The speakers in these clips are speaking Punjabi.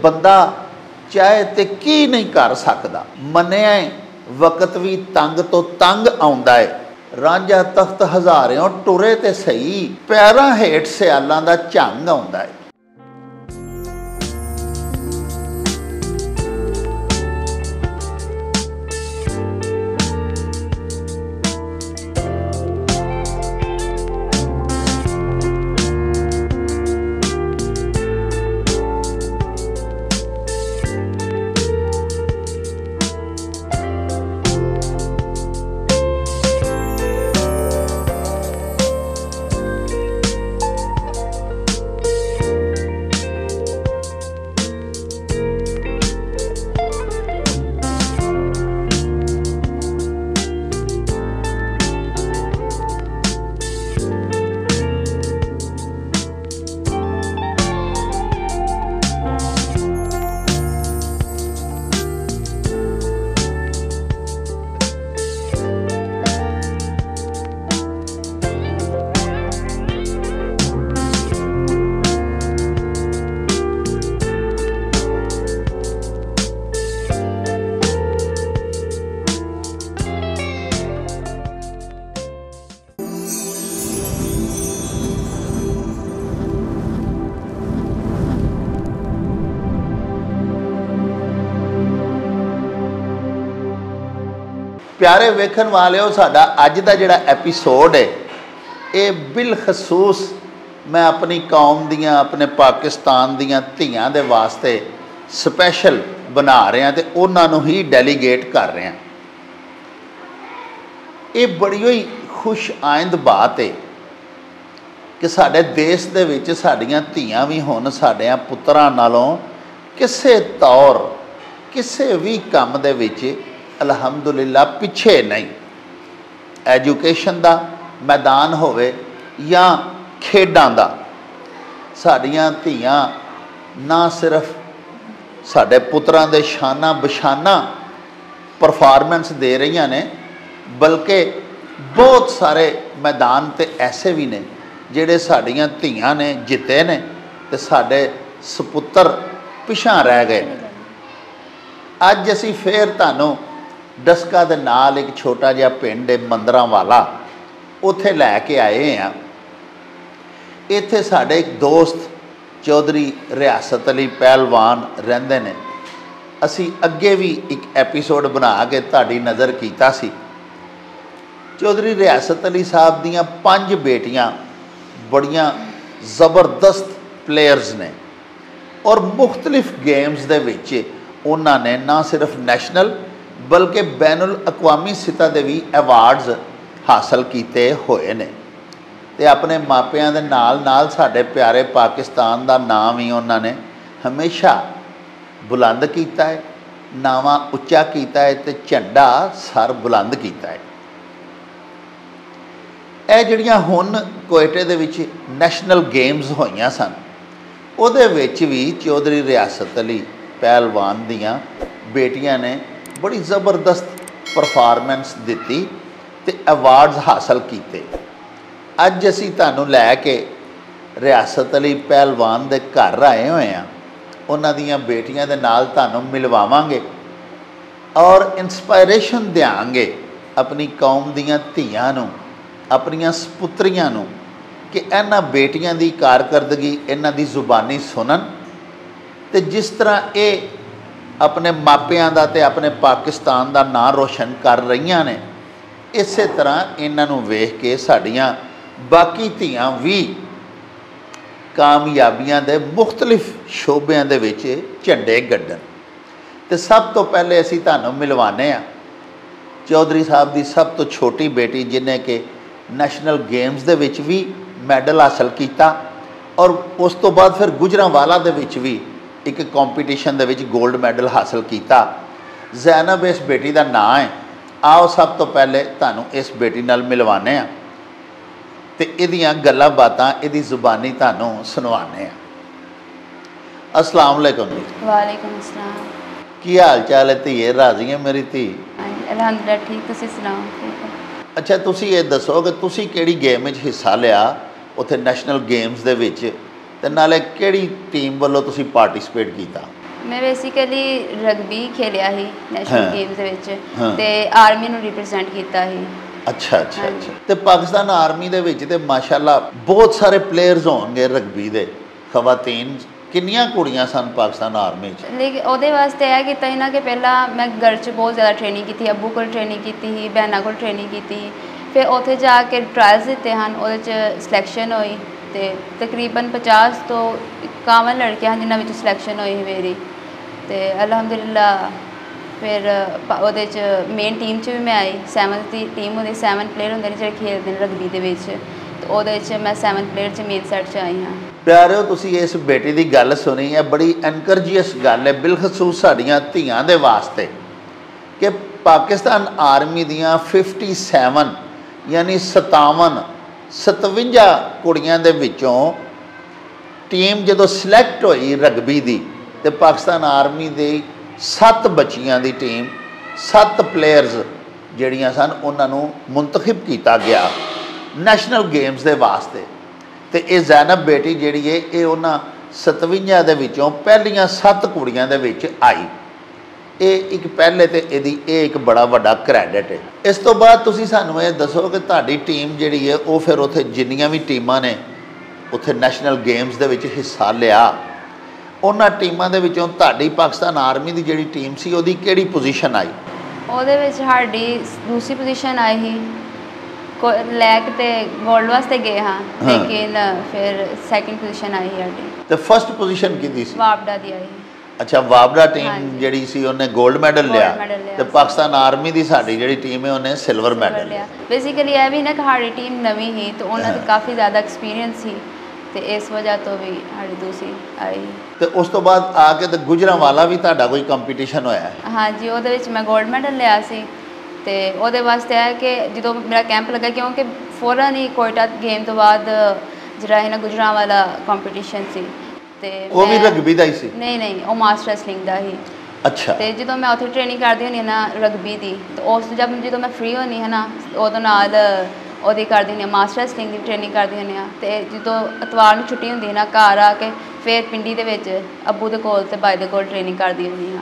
बंदा चाहे तो की नहीं कर सकता। मनिया वक्त भी तंग तो तंग आउंदा है। रांझा तख्त हज़ारियों टुरे ते सही, पैरां हेठ सियालां दा झंग आउंदा है। प्यारे वेखन वाले हो, साडा अज दा जिहड़ा एपीसोड है ये बिलखसूस मैं अपनी कौम दियां, अपने पाकिस्तान दियां धीआं दे वास्ते स्पैशल बना रहा तो उन्होंने ही डेलीगेट कर रहा। ये बड़ी ही खुश आइंद बात है कि साडे देश दे विच साडियां धीआं भी हुण साडे पुत्रां नालों किसी तौर किसी भी काम दे विच अलहमदुलिल्लाह पिछे नहीं। एजुकेशन दा मैदान होवे या खेडां दा, साडियां धीआं ना सिर्फ साडे पुत्रां दे शाना बशाना परफॉर्मेंस दे रही ने, बल्कि बहुत सारे मैदान ते ऐसे भी ने जिहड़े साडियां धीआं ने जिते ने ते साडे सपुत्र पिछां रह गए। अज असीं फिर तुहानूं डस्का दे नाल एक छोटा जिहा पिंड है मंदरांवाला, उत्थे लैके आए हैं। इत्थे साडे एक दोस्त चौधरी रियासत अली पहलवान रहिंदे ने। असी अगे भी एक एपीसोड बना के तुहाडी नज़र कीता सी। चौधरी रियासत अली साहब दियां 5 बेटियां बड़ियां ज़बरदस्त प्लेयर्स ने और मुख्तलिफ गेम्स दे विच उन्हां ने ना सिर्फ नैशनल बल्कि बैनुल अकवामी सतह के भी अवार्ड्स हासिल किए हुए ने ते अपने मापियां दे नाल नाल साडे प्यारे पाकिस्तान का नाम ही उन्होंने हमेशा बुलंद किया है, नावा उच्चा किया है ते झंडा सर बुलंद किया है। ये जिहड़ियां हुण कोयटे दे विच नैशनल गेम्स होईयां सन, उहदे विच भी चौधरी रियासत अली पहलवान दियां बेटियां ने बड़ी ज़बरदस्त परफॉर्मेंस दी ते अवार्ड्स हासिल किए। अज असीं तुहानूं लैके रियासत अली पहलवान दे घर आए हुए हैं। उन्हां दियां बेटियां दे नाल तुहानूं मिलवावांगे और इंस्पायरेशन देंगे अपनी कौम दियां धीआं नूं, अपनियां सपुत्रियां नूं कि इन्हां बेटियां दी कारकरदगी इन्हां दी जुबानी सुनन ते जिस तरह ये अपने मापियां दा ते अपने पाकिस्तान का नाम रोशन कर रही ने, इस तरह इन्हों वेख के साड़ियाँ बाकी धीआं भी कामयाबियां दे मुख्तलिफ शोबियां दे विच झंडे गड्ढन। तो सब तो पहले असीं तुहानूं मिलवाने आ चौधरी साहब की सब तो छोटी बेटी जिन्हें कि नैशनल गेम्स दे विच भी मैडल हासिल किया और उस तो बाद फिर गुजरांवाला दे विच भी एक कॉम्पीटिशन दे विच गोल्ड मैडल हासिल किया। जैनब इस बेटी का नाम है। आओ सब तो पहले तुहानूं इस बेटी नाल मिलवाने आ ते इहदियां गल्लां बातां इहदी जुबानी तुहानूं सुनवाने आ। अस्सलाम वालेकुम जी। वालेकुम अस्सलाम। की हाल चाल है धीए? राजी है मेरी धी? अलहमदुलिल्लाह ठीक, तुसीं सुनाओ ठीक है? अच्छा तुसीं ये दसो कि तुसीं किहड़ी गेम विच हिस्सा लिया उत्थे नैशनल गेम्स दे विच ते नाले किहड़ी टीम वालों तुसीं पार्टिसिपेट किया? मैं बेसिकली रग्बी खेलिया ही नैशनल हाँ। गेम्स ਦੇ ਵਿੱਚ ਹਾਂ। ਤੇ ਆਰਮੀ ਨੂੰ ਰਿਪਰੈਜ਼ੈਂਟ ਕੀਤਾ ਸੀ। ਅੱਛਾ ਅੱਛਾ ਹਾਂਜੀ। ਅੱਛਾ ਤੇ ਪਾਕਿਸਤਾਨ ਆਰਮੀ ਦੇ ਵਿੱਚ ਤੇ ਮਾਸ਼ਾਅੱਲਾ ਬਹੁਤ ਸਾਰੇ ਪਲੇਅਰਸ ਹੋਣਗੇ ਰਗਬੀ ਦੇ ਖਵਾਤੀਨ ਕਿੰਨੀਆਂ ਕੁੜੀਆਂ ਸਨ ਪਾਕਿਸਤਾਨ ਆਰਮੀ 'ਚ ਲੇਕਿਨ ਉਹਦੇ ਵਾਸਤੇ ਇਹ ਕੀਤਾ ਸੀ ਨਾ ਕਿ ਪਹਿਲਾਂ ਮੈਂ ਘਰ 'ਚ ਬਹੁਤ ਜ਼ਿਆਦਾ ਟ੍ਰੇਨਿੰਗ ਕੀਤੀ, ਅੱਬੂ ਕੋਲ ਟ੍ਰੇਨਿੰਗ ਕੀਤੀ ਸੀ, ਭੈਣਾਂ ਕੋਲ ਟ੍ਰੇਨਿੰਗ ਕੀਤੀ ਸੀ। ਫਿਰ ਉੱਥੇ ਜਾ ਕੇ ਟਰਾਇਲਸ ਦਿੱਤੇ ਹਨ, ਉਹਦੇ 'ਚ ਸਿਲੈਕਸ਼ਨ ਹੋਈ ਤੇ ਤਕਰੀਬਨ 50 ਤੋਂ 51 ਲੜਕੀਆਂ ਹਨ ਜਿਨ੍ਹਾਂ ਵਿੱਚ ਸਿਲੈਕਸ਼ਨ ਹੋਈ ਸੀ ਮੇਰੀ ਤੇ ਅਲਹਮਦੁਲਿਲਾ। ਫਿਰ ਉਹਦੇ 'ਚ ਮੇਨ ਟੀਮ 'ਚ ਵੀ ਮੈਂ ਆਈ। 7th ਦੀ ਟੀਮ ਹੁੰਦੀ, 7 ਪਲੇਅਰ ਹੁੰਦੇ ਨੇ ਜਿਹੜੇ ਖੇਡਦੇ ਨੇ ਰਗਬੀ ਦੇ ਵਿੱਚ, ਤੇ ਉਹਦੇ 'ਚ ਮੈਂ 7 ਪਲੇਅਰ 'ਚ ਮੇਨ ਸੈਟ 'ਚ ਆਈ ਹਾਂ। ਪਿਆਰਿਓ ਤੁਸੀਂ ਇਸ ਬੇਟੀ ਦੀ ਗੱਲ ਸੁਣੀ ਹੈ, ਬੜੀ ਐਨਕਰੇਜੀਅਸ ਗੱਲ ਹੈ ਬਿਲਖਸੂਸ ਸਾਡੀਆਂ ਧੀਆਂ ਦੇ ਵਾਸਤੇ ਕਿ ਪਾਕਿਸਤਾਨ ਆਰਮੀ ਦੀਆਂ 57 ਯਾਨੀ 57 ਕੁੜੀਆਂ ਦੇ ਵਿੱਚੋਂ ਟੀਮ ਜਦੋਂ ਸਿਲੈਕਟ ਹੋਈ ਰਗਬੀ ਦੀ ਤੇ ਪਾਕਿਸਤਾਨ ਆਰਮੀ ਦੇ 7 ਬੱਚੀਆਂ ਦੀ ਟੀਮ 7 ਪਲੇਅਰਸ ਜਿਹੜੀਆਂ ਸਨ ਉਹਨਾਂ ਨੂੰ ਮੁੰਤਖਬ ਕੀਤਾ ਗਿਆ ਨੈਸ਼ਨਲ ਗੇਮਸ ਦੇ ਵਾਸਤੇ। ਤੇ ਇਹ ਜ਼ੈਨਬ ਬੇਟੀ ਜਿਹੜੀ ਹੈ ਇਹ ਉਹਨਾਂ 57 ਦੇ ਵਿੱਚੋਂ ਪਹਿਲੀਆਂ 7 ਕੁੜੀਆਂ ਦੇ ਵਿੱਚ ਆਈ। ਇਹ ਇੱਕ ਪਹਿਲੇ ਤੇ ਇਹਦੀ ਇਹ ਇੱਕ ਬੜਾ ਵੱਡਾ ਕ੍ਰੈਡਿਟ ਹੈ। ਇਸ ਤੋਂ ਬਾਅਦ ਤੁਸੀਂ ਸਾਨੂੰ ਇਹ ਦੱਸੋ ਕਿ ਤੁਹਾਡੀ ਟੀਮ ਜਿਹੜੀ ਹੈ ਉਹ ਫਿਰ ਉੱਥੇ ਜਿੰਨੀਆਂ ਵੀ ਟੀਮਾਂ ਨੇ ਉੱਥੇ ਨੈਸ਼ਨਲ ਗੇਮਸ ਦੇ ਵਿੱਚ ਹਿੱਸਾ ਲਿਆ, ਉਹਨਾਂ ਟੀਮਾਂ ਦੇ ਵਿੱਚੋਂ ਤੁਹਾਡੀ ਪਾਕਿਸਤਾਨ ਆਰਮੀ ਦੀ ਜਿਹੜੀ ਟੀਮ ਸੀ ਉਹਦੀ ਕਿਹੜੀ ਪੋਜੀਸ਼ਨ ਆਈ? ਉਹਦੇ ਵਿੱਚ ਸਾਡੀ ਦੂਸਰੀ ਪੋਜੀਸ਼ਨ ਆਈ ਸੀ। ਲੈਕ ਤੇ ਗੋਲਡ ਵਾਸਤੇ ਗਏ ਹਾਂ, ਲੇਕਿਨ ਫਿਰ ਸੈਕਿੰਡ ਪੋਜੀਸ਼ਨ ਆਈ ਸਾਡੀ। ਤੇ ਫਸਟ ਪੋਜੀਸ਼ਨ ਕਿਹਦੀ ਸੀ? ਵਾਪਡਾ ਦੀ ਆਈ। ਅੱਛਾ, ਵਾਪਡਾ ਟੀਮ ਜਿਹੜੀ ਸੀ ਉਹਨੇ 골ਡ ਮੈਡਲ ਲਿਆ ਤੇ ਪਾਕਿਸਤਾਨ ਆਰਮੀ ਦੀ ਸਾਡੀ ਜਿਹੜੀ ਟੀਮ ਹੈ ਉਹਨੇ ਸਿਲਵਰ ਮੈਡਲ ਲਿਆ। ਬੇਸਿਕਲੀ ਇਹ ਵੀ ਨਾ ਕਿ ਸਾਡੀ ਟੀਮ ਨਵੀਂ ਸੀ ਤੇ ਉਹਨਾਂ ਦੀ ਕਾਫੀ ਜ਼ਿਆਦਾ ਐਕਸਪੀਰੀਅੰਸ ਸੀ ਤੇ ਇਸ ਵਜ੍ਹਾ ਤੋਂ ਵੀ ਸਾਡੀ ਦੂਸਰੀ ਆਈ। ਤੇ ਉਸ ਤੋਂ ਬਾਅਦ ਆ ਕੇ ਤੇ ਗੁਜਰਾਂਵਾਲਾ ਵੀ ਤੁਹਾਡਾ ਕੋਈ ਕੰਪੀਟੀਸ਼ਨ ਹੋਇਆ? ਹਾਂਜੀ, ਉਹਦੇ ਵਿੱਚ ਮੈਂ 골ਡ ਮੈਡਲ ਲਿਆ ਸੀ ਤੇ ਉਹਦੇ ਵਾਸਤੇ ਹੈ ਕਿ ਜਦੋਂ ਮੇਰਾ ਕੈਂਪ ਲੱਗਾ, ਕਿਉਂਕਿ ਫੌਰਨ ਹੀ ਕੋਇਟਾ ਗੇਮ ਤੋਂ ਬਾਅਦ ਜਿਹੜਾ ਹੈ ਨਾ ਗੁਜਰਾਂਵਾਲਾ ਕੰਪੀਟੀਸ਼ਨ ਸੀ ਤੇ ਉਹ ਵੀ ਰਗਬੀ ਦਾ ਹੀ ਸੀ? ਨਹੀਂ, ਉਹ ਮਾਸਟਰ ਰੈਸਲਿੰਗ ਦਾ ਹੀ। ਅੱਛਾ। ਤੇ ਜਦੋਂ ਮੈਂ ਉੱਥੇ ਟ੍ਰੇਨਿੰਗ ਕਰਦੀ ਹੁੰਦੀ ਹਾਂ ਨਾ ਰਗਬੀ ਦੀ, ਤੇ ਉਸ ਜਦੋਂ ਮੈਂ ਫ੍ਰੀ ਹੁੰਦੀ ਹਾਂ ਨਾ ਉਦੋਂ ਨਾਲ ਉਹਦੀ ਕਰਦੀ ਹੁੰਦੀ ਹਾਂ ਮਾਸਟਰ ਰੈਸਲਿੰਗ ਦੀ ਟ੍ਰੇਨਿੰਗ ਕਰਦੀ ਹੁੰਦੀ ਹਾਂ। ਤੇ ਜਦੋਂ ਐਤਵਾਰ ਨੂੰ ਛੁੱਟੀ ਹੁੰਦੀ ਹੈ ਨਾ ਘਰ ਆ ਕੇ ਫਿਰ ਪਿੰਡੀ ਦੇ ਵਿੱਚ ਅੱਬੂ ਦੇ ਕੋਲ ਤੇ ਬਾਈ ਦੇ ਕੋਲ ਟ੍ਰੇਨਿੰਗ ਕਰਦੀ ਹੁੰਦੀ ਹਾਂ।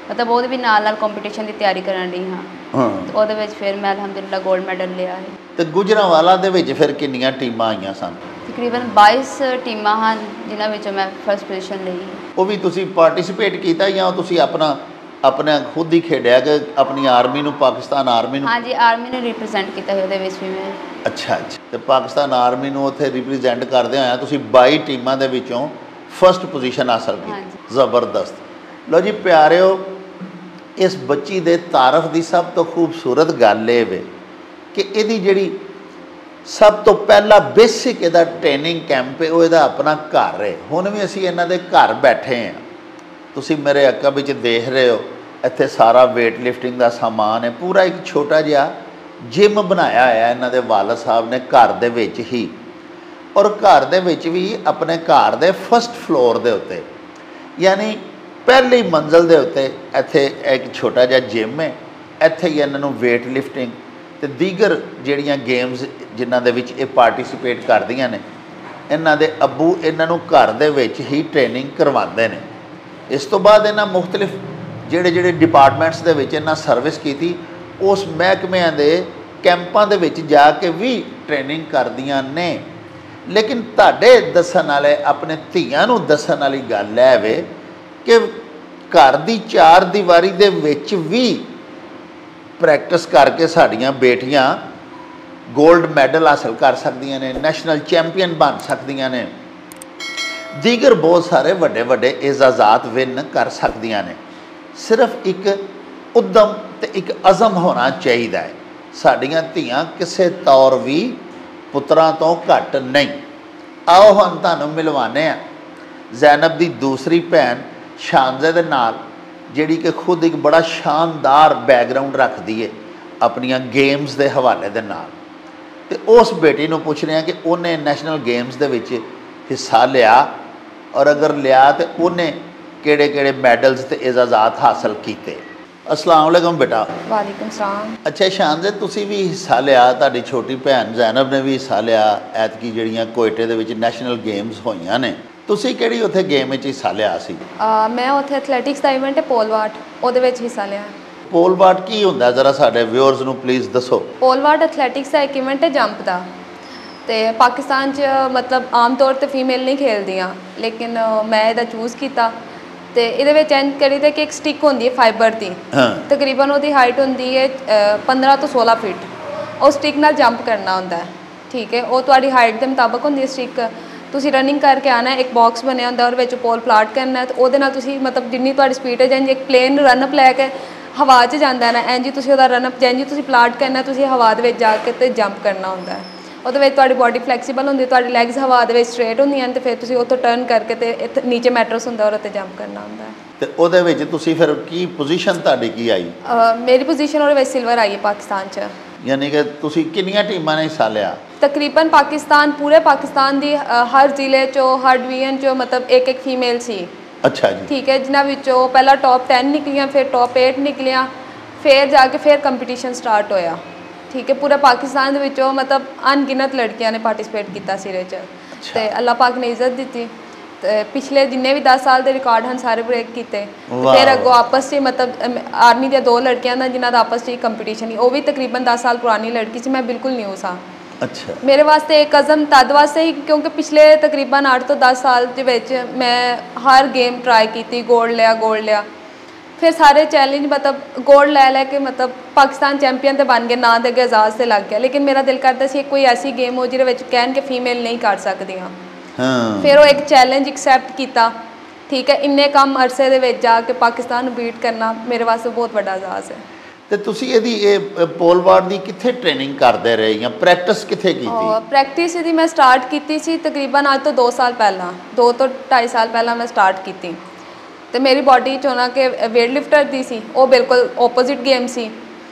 ਮਤਲਬ ਉਹਦੇ ਵੀ ਨਾਲ ਕੰਪੀਟੀਸ਼ਨ ਦੀ ਤਿਆਰੀ ਕਰਨ ਲਈ ਹਾਂ। ਤੇ ਉਹਦੇ ਵਿੱਚ ਫਿਰ ਮੈਂ ਅਲਹਮਦੁਲਿਲਾ 골ਡ ਮੈਡਲ ਲਿਆ ਹੈ। ਤੇ ਗੁਜਰਾਂਵਾਲਾ ਦੇ ਵਿੱਚ ਫਿਰ ਕਿੰਨੀਆਂ ਟੀਮਾਂ ਆਈਆਂ ਸਨ? ਤਕਰੀਬਨ 22 ਟੀਮਾਂ ਹਨ ਜਿਨ੍ਹਾਂ ਵਿੱਚੋਂ ਮੈਂ ਫਸਟ ਪੋਜੀਸ਼ਨ ਲਈ। ਉਹ ਵੀ ਤੁਸੀਂ ਪਾਰਟਿਸਿਪੇਟ ਕੀਤਾ ਜਾਂ ਤੁਸੀਂ ਆਪਣਾ ਖੁਦ ਹੀ ਖੇਡਿਆ ਕਿ ਆਪਣੀ ਆਰਮੀ ਨੂੰ, ਪਾਕਿਸਤਾਨ ਆਰਮੀ ਨੂੰ? ਹਾਂਜੀ, ਆਰਮੀ ਨੂੰ ਰਿਪਰੈਜ਼ੈਂਟ ਕੀਤਾ ਸੀ ਉਹਦੇ ਵਿੱਚ ਵੀ ਮੈਂ। ਅੱਛਾ। ਤੇ ਪਾਕਿਸਤਾਨ ਆਰਮੀ ਨੂੰ ਉੱਥੇ ਰਿਪਰੈਜ਼ੈਂਟ ਕਰਦੇ ਹੋਇਆ ਤੁਸੀਂ 22 ਟੀਮਾਂ ਦੇ ਵਿੱਚੋਂ ਫਸਟ ਪੋਜੀਸ਼ਨ ਹਾਸਲ ਕੀਤੀ। ਜ਼ਬਰਦਸਤ। ਲਓ ਜੀ ਪਿਆਰਿਓ, ਇਸ ਬੱਚੀ ਦੇ ਤਾਰਫ ਦੀ ਸਭ ਤੋਂ ਖੂਬਸੂਰਤ ਗੱਲ ਇਹ ਵੇ ਕਿ ਇਹਦੀ ਜਿਹੜੀ ਸਭ ਤੋਂ ਪਹਿਲਾ ਬੇਸਿਕ ਇਹਦਾ ਟ੍ਰੇਨਿੰਗ ਕੈਂਪ ਹੈ ਉਹ ਇਹਦਾ ਆਪਣਾ ਘਰ ਹੈ। ਹੁਣ ਵੀ ਅਸੀਂ ਇਹਨਾਂ ਦੇ ਘਰ ਬੈਠੇ ਹਾਂ, ਤੁਸੀਂ ਮੇਰੇ ਅੱਖਾਂ ਵਿੱਚ ਦੇਖ ਰਹੇ ਹੋ। ਇੱਥੇ ਸਾਰਾ ਵੇਟ ਲਿਫਟਿੰਗ ਦਾ ਸਾਮਾਨ ਹੈ, ਪੂਰਾ ਇੱਕ ਛੋਟਾ ਜਿਹਾ ਜਿਮ ਬਣਾਇਆ ਹੋਇਆ ਇਹਨਾਂ ਦੇ ਵਾਲਦ ਸਾਹਿਬ ਨੇ ਘਰ ਦੇ ਵਿੱਚ ਹੀ। ਔਰ ਘਰ ਦੇ ਵਿੱਚ ਵੀ ਆਪਣੇ ਘਰ ਦੇ ਫਸਟ ਫਲੋਰ ਦੇ ਉੱਤੇ ਯਾਨੀ ਪਹਿਲੀ ਮੰਜ਼ਲ ਦੇ ਉੱਤੇ ਇੱਥੇ ਇੱਕ ਛੋਟਾ ਜਿਹਾ ਜਿਮ ਹੈ। ਇੱਥੇ ਹੀ ਇਹਨਾਂ ਨੂੰ ਵੇਟ ਲਿਫਟਿੰਗ ਤੇ ਦੀਗਰ ਜਿਹੜੀਆਂ ਗੇਮਸ ਜਿਨ੍ਹਾਂ ਦੇ ਵਿੱਚ ਇਹ ਪਾਰਟਿਸਿਪੇਟ ਕਰਦੀਆਂ ਨੇ, ਇਹਨਾਂ ਦੇ ਅੱਬੂ ਇਹਨਾਂ ਨੂੰ ਘਰ ਦੇ ਵਿੱਚ ਹੀ ਟ੍ਰੇਨਿੰਗ ਕਰਵਾਉਂਦੇ ਨੇ। ਇਸ ਤੋਂ ਬਾਅਦ ਇਹਨਾਂ ਮੁਖਤਲਿਫ ਜਿਹੜੇ ਡਿਪਾਰਟਮੈਂਟਸ ਦੇ ਵਿੱਚ ਇਹਨਾਂ ਸਰਵਿਸ ਕੀਤੀ, ਉਸ ਮਹਿਕਮਿਆਂ ਦੇ ਕੈਂਪਾਂ ਦੇ ਵਿੱਚ ਜਾ ਕੇ ਵੀ ਟ੍ਰੇਨਿੰਗ ਕਰਦੀਆਂ ਨੇ। ਲੇਕਿਨ ਤੁਹਾਡੇ ਦੱਸਣ ਵਾਲੇ, ਆਪਣੇ ਧੀਆਂ ਨੂੰ ਦੱਸਣ ਵਾਲੀ ਗੱਲ ਹੈ ਵੇ ਕਿ ਘਰ ਦੀ 4 ਦੀਵਾਰੀ ਦੇ ਵਿੱਚ ਵੀ ਪ੍ਰੈਕਟਿਸ ਕਰਕੇ ਸਾਡੀਆਂ ਬੇਟੀਆਂ 골ਡ ਮੈਡਲ ਹਾਸਲ ਕਰ ਸਕਦੀਆਂ ਨੇ, ਨੈਸ਼ਨਲ ਚੈਂਪੀਅਨ ਬਣ ਸਕਦੀਆਂ ਨੇ, ਦੀਗਰ ਬਹੁਤ ਸਾਰੇ ਵੱਡੇ ਵੱਡੇ ਇਜ਼ਾਜ਼ਾਤ ਵਿਨ ਕਰ ਸਕਦੀਆਂ ਨੇ। ਸਿਰਫ ਇੱਕ ਉਦਮ ਤੇ ਇੱਕ ਅਜ਼ਮ ਹੋਣਾ ਚਾਹੀਦਾ ਹੈ। ਸਾਡੀਆਂ ਧੀਆਂ ਕਿਸੇ ਤੌਰ ਵੀ ਪੁੱਤਰਾਂ ਤੋਂ ਘੱਟ ਨਹੀਂ। ਆਓ ਹੁਣ ਤੁਹਾਨੂੰ ਮਿਲਵਾਉਂਦੇ ਹਾਂ ਜ਼ੈਨਬ ਦੀ ਦੂਸਰੀ ਭੈਣ ਸ਼ਾਨਜ਼ੇ ਦੇ ਨਾਲ, ਜਿਹੜੀ ਕਿ ਖੁਦ ਇੱਕ ਬੜਾ ਸ਼ਾਨਦਾਰ ਬੈਕਗਰਾਊਂਡ ਰੱਖਦੀ ਹੈ ਆਪਣੀਆਂ ਗੇਮਸ ਦੇ ਹਵਾਲੇ ਦੇ ਨਾਲ। ਤੇ ਉਸ ਬੇਟੀ ਨੂੰ ਪੁੱਛ ਰਹੇ ਹਾਂ ਕਿ ਉਹਨੇ ਨੈਸ਼ਨਲ ਗੇਮਸ ਦੇ ਵਿੱਚ ਹਿੱਸਾ ਲਿਆ, ਔਰ ਅਗਰ ਲਿਆ ਤੇ ਉਹਨੇ ਕਿਹੜੇ ਮੈਡਲਸ ਤੇ ਇਜ਼ਾਜ਼ਾਤ ਹਾਸਲ ਕੀਤੇ। अस्सलाम वालेकुम बेटा। वालेकुम सलाम। अच्छा शानज़े तुसी भी हिस्सा लिया, तुहाडी छोटी भैन जैनब ने भी हिस्सा लिया ऐतकी जिहड़ियां कोयटे दे विच नैशनल गेम्स होईयां ने, ਤੁਸੀਂ ਕਿਹੜੀ ਉੱਥੇ ਗੇਮ ਵਿੱਚ ਹਿੱਸਾ ਲਿਆ ਸੀ? ਮੈਂ ਉੱਥੇ ਐਥਲੈਟਿਕਸ ਦਾ ਇਵੈਂਟ ਹੈ ਪੋਲ ਵਾਲਟ, ਉਹਦੇ ਵਿੱਚ ਹਿੱਸਾ ਲਿਆ। ਪੋਲ ਵਾਲਟ ਕੀ ਹੁੰਦਾ, ਜ਼ਰਾ ਸਾਡੇ ਵਿਊਅਰਸ ਨੂੰ ਪਲੀਜ਼ ਦੱਸੋ। ਪੋਲ ਵਾਲਟ ਐਥਲੈਟਿਕਸ ਦਾ ਇੱਕ ਇਵੈਂਟ ਹੈ ਜੰਪ ਦਾ, ਤੇ ਪਾਕਿਸਤਾਨ 'ਚ ਮਤਲਬ ਆਮ ਤੌਰ 'ਤੇ ਫੀਮੇਲ ਨਹੀਂ ਖੇਡਦੀਆਂ, ਲੇਕਿਨ ਮੈਂ ਇਹਦਾ ਚੂਜ਼ ਕੀਤਾ। ਤੇ ਇਹਦੇ ਵਿੱਚ ਇੰਜ ਕਰੀਦਾ ਕਿ ਇੱਕ ਸਟਿਕ ਹੁੰਦੀ ਹੈ ਫਾਈਬਰ ਦੀ, ਤਕਰੀਬਨ ਉਹਦੀ ਹਾਈਟ ਹੁੰਦੀ ਹੈ 15 ਤੋਂ 16 ਫੀਟ। ਉਹ ਸਟਿਕ ਨਾਲ ਜੰਪ ਕਰਨਾ ਹੁੰਦਾ ਹੈ, ਠੀਕ ਹੈ। ਉਹ ਤੁਹਾਡੀ ਹਾਈਟ ਦੇ ਮੁਤਾਬਕ ਹੁੰਦੀ ਹੈ ਸਟਿਕ। ਤੁਸੀਂ ਰਨਿੰਗ ਕਰਕੇ ਆਉਣਾ, ਇੱਕ ਬਾਕਸ ਬਣਿਆ ਹੁੰਦਾ ਉਹਦੇ ਵਿੱਚ ਪੋਲ ਪਲਾਟ ਕਰਨਾ, ਤੇ ਉਹਦੇ ਨਾਲ ਤੁਸੀਂ ਮਤਲਬ ਜਿੰਨੀ ਤੁਹਾਡੀ ਸਪੀਡ ਹੈ, ਜਿੰਜ ਇੱਕ ਪਲੇਨ ਰਨਅਪ ਲੈ ਕੇ ਹਵਾ 'ਚ ਜਾਂਦਾ ਨਾ, ਇੰਝ ਤੁਸੀਂ ਉਹਦਾ ਰਨਅਪ ਜਿੰਝ ਤੁਸੀਂ ਪਲਾਟ ਕਰਨਾ, ਤੁਸੀਂ ਹਵਾ ਦੇ ਵਿੱਚ ਜਾ ਕੇ ਤੇ ਜੰਪ ਕਰਨਾ ਹੁੰਦਾ ਹੈ। ਉਹਦੇ ਵਿੱਚ ਤੁਹਾਡੀ ਬਾਡੀ ਫਲੈਕਸੀਬਲ ਹੁੰਦੀ, ਤੁਹਾਡੀ ਲੈਗਸ ਹਵਾ ਦੇ ਵਿੱਚ ਸਟ੍ਰੇਟ ਹੁੰਦੀਆਂ ਨੇ, ਤੇ ਫਿਰ ਤੁਸੀਂ ਉੱਥੋਂ ਟਰਨ ਕਰਕੇ ਤੇ ਇੱਥੇ ਨੀਚੇ ਮੈਟਰਸ ਹੁੰਦਾ ਔਰ ਉੱਤੇ ਜੰਪ ਕਰਨਾ ਹੁੰਦਾ ਹੈ। ਤੇ ਉਹਦੇ ਵਿੱਚ ਤੁਸੀਂ ਫਿਰ ਕੀ ਪੋਜੀਸ਼ਨ ਤੁਹਾਡੀ ਕੀ ਆਈ? ਮੇਰੀ ਪੋਜੀਸ਼ਨ ਉਹਦੇ ਵਿੱਚ ਸਿਲਵਰ ਆਈ ਹੈ ਪਾਕਿਸਤਾਨ 'ਚ। ਯਾਨੀ ਕਿ ਤੁਸੀਂ ਕਿੰਨੀਆਂ ਟੀਮਾਂ ਨੇ ਹਿੱਸਾ ਲਿਆ? ਤਕਰੀਬਨ ਪਾਕਿਸਤਾਨ, ਪੂਰੇ ਪਾਕਿਸਤਾਨ ਦੀ ਹਰ ਜ਼ਿਲ੍ਹੇ 'ਚੋਂ, ਹਰ ਡਿਵੀਜ਼ਨ 'ਚੋਂ ਮਤਲਬ ਇੱਕ ਫੀਮੇਲ ਸੀ। ਅੱਛਾ ਜੀ। ਠੀਕ ਹੈ, ਜਿਨ੍ਹਾਂ ਵਿੱਚੋਂ ਪਹਿਲਾਂ ਟੌਪ 10 ਨਿਕਲੀਆਂ, ਫਿਰ ਟੌਪ 8 ਨਿਕਲੀਆਂ, ਫਿਰ ਜਾ ਕੇ ਫਿਰ ਕੰਪੀਟੀਸ਼ਨ ਸਟਾਰਟ ਹੋਇਆ। ਠੀਕ ਹੈ, ਪੂਰੇ ਪਾਕਿਸਤਾਨ ਦੇ ਵਿੱਚੋਂ ਮਤਲਬ ਅਣਗਿਣਤ ਲੜਕੀਆਂ ਨੇ ਪਾਰਟੀਸਪੇਟ ਕੀਤਾ ਸੀ ਇਹਦੇ 'ਚ, ਤੇ ਅੱਲਾਹ ਪਾਕ ਨੇ ਇੱਜ਼ਤ ਦਿੱਤੀ। ਤੇ ਪਿਛਲੇ ਜਿੰਨੇ ਵੀ 10 ਸਾਲ ਦੇ ਰਿਕਾਰਡ ਹਨ ਸਾਰੇ ਬ੍ਰੇਕ ਕੀਤੇ। ਫਿਰ ਅੱਗੋਂ ਆਪਸ 'ਚ ਮਤਲਬ ਆਰਮੀ ਦੀਆਂ 2 ਲੜਕੀਆਂ ਦਾ ਜਿਨ੍ਹਾਂ ਦਾ ਆਪਸ 'ਚ ਹੀ ਕੰਪੀਟੀਸ਼ਨ ਸੀ, ਉਹ ਵੀ ਤਕਰੀਬਨ 10 ਸਾਲ ਪੁਰਾਣੀ ਲੜਕੀ ਸੀ, ਮੈਂ ਬਿਲਕੁਲ ਨਿਊ ਸਾਂ। ਅੱਛਾ। ਮੇਰੇ ਵਾਸਤੇ ਇੱਕ ਕਜ਼ਮ ਤਦ ਵਾਸਤੇ ਹੀ ਕਿਉਂਕਿ ਪਿਛਲੇ ਤਕਰੀਬਨ 8 ਤੋਂ 10 ਸਾਲ ਦੇ ਵਿੱਚ ਮੈਂ ਹਰ ਗੇਮ ਟਰਾਈ ਕੀਤੀ, ਗੋਲਡ ਲਿਆ, ਫਿਰ ਸਾਰੇ ਚੈਲੰਜ ਮਤਲਬ ਗੋਲਡ ਲੈ ਕੇ ਮਤਲਬ ਪਾਕਿਸਤਾਨ ਚੈਂਪੀਅਨ ਤੇ ਬਣ ਗਏ, ਨਾਂ ਦੇ ਅੱਗੇ ਆਜ਼ਾਦ ਤੇ ਲੱਗ ਗਿਆ। ਲੇਕਿਨ ਮੇਰਾ ਦਿਲ ਕਰਦਾ ਸੀ ਕੋਈ ਐਸੀ ਗੇਮ ਹੋ ਜਿਹਦੇ ਵਿੱਚ ਕਹਿਣ ਕਿ ਫੀਮੇਲ ਨਹੀਂ ਕਰ ਸਕਦੀਆਂ। ਫਿਰ ਉਹ ਇੱਕ ਚੈਲੰਜ ਐਕਸੈਪਟ ਕੀਤਾ। ਠੀਕ ਹੈ, ਇੰਨੇ ਕਮ ਅਰਸੇ ਦੇ ਵਿੱਚ ਜਾ ਕੇ ਪਾਕਿਸਤਾਨ ਨੂੰ ਬੀਟ ਕਰਨਾ ਮੇਰੇ ਵਾਸਤੇ ਬਹੁਤ ਵੱਡਾ ਆਜ਼ਾਦ ਹੈ। ਤੇ ਤੁਸੀਂ ਇਹਦੀ ਇਹ ਪੋਲ ਵਾਲਟ ਦੀ ਕਿੱਥੇ ਟ੍ਰੇਨਿੰਗ ਕਰਦੇ ਰਹੇ ਜਾਂ ਪ੍ਰੈਕਟਿਸ ਕਿੱਥੇ ਕੀਤੀ? ਪ੍ਰੈਕਟਿਸ ਇਹਦੀ ਮੈਂ ਸਟਾਰਟ ਕੀਤੀ ਸੀ ਤਕਰੀਬਨ ਅੱਜ ਤੋਂ 2 ਸਾਲ ਪਹਿਲਾਂ, 2 ਤੋਂ 2.5 ਸਾਲ ਪਹਿਲਾਂ ਮੈਂ ਸਟਾਰਟ ਕੀਤੀ। ਤੇ ਮੇਰੀ ਬਾਡੀ 'ਚ ਹੋਣਾ ਕਿ ਵੇਟ ਲਿਫਟਰ ਦੀ ਸੀ, ਉਹ ਬਿਲਕੁਲ ਓਪੋਜ਼ਿਟ ਗੇਮ ਸੀ।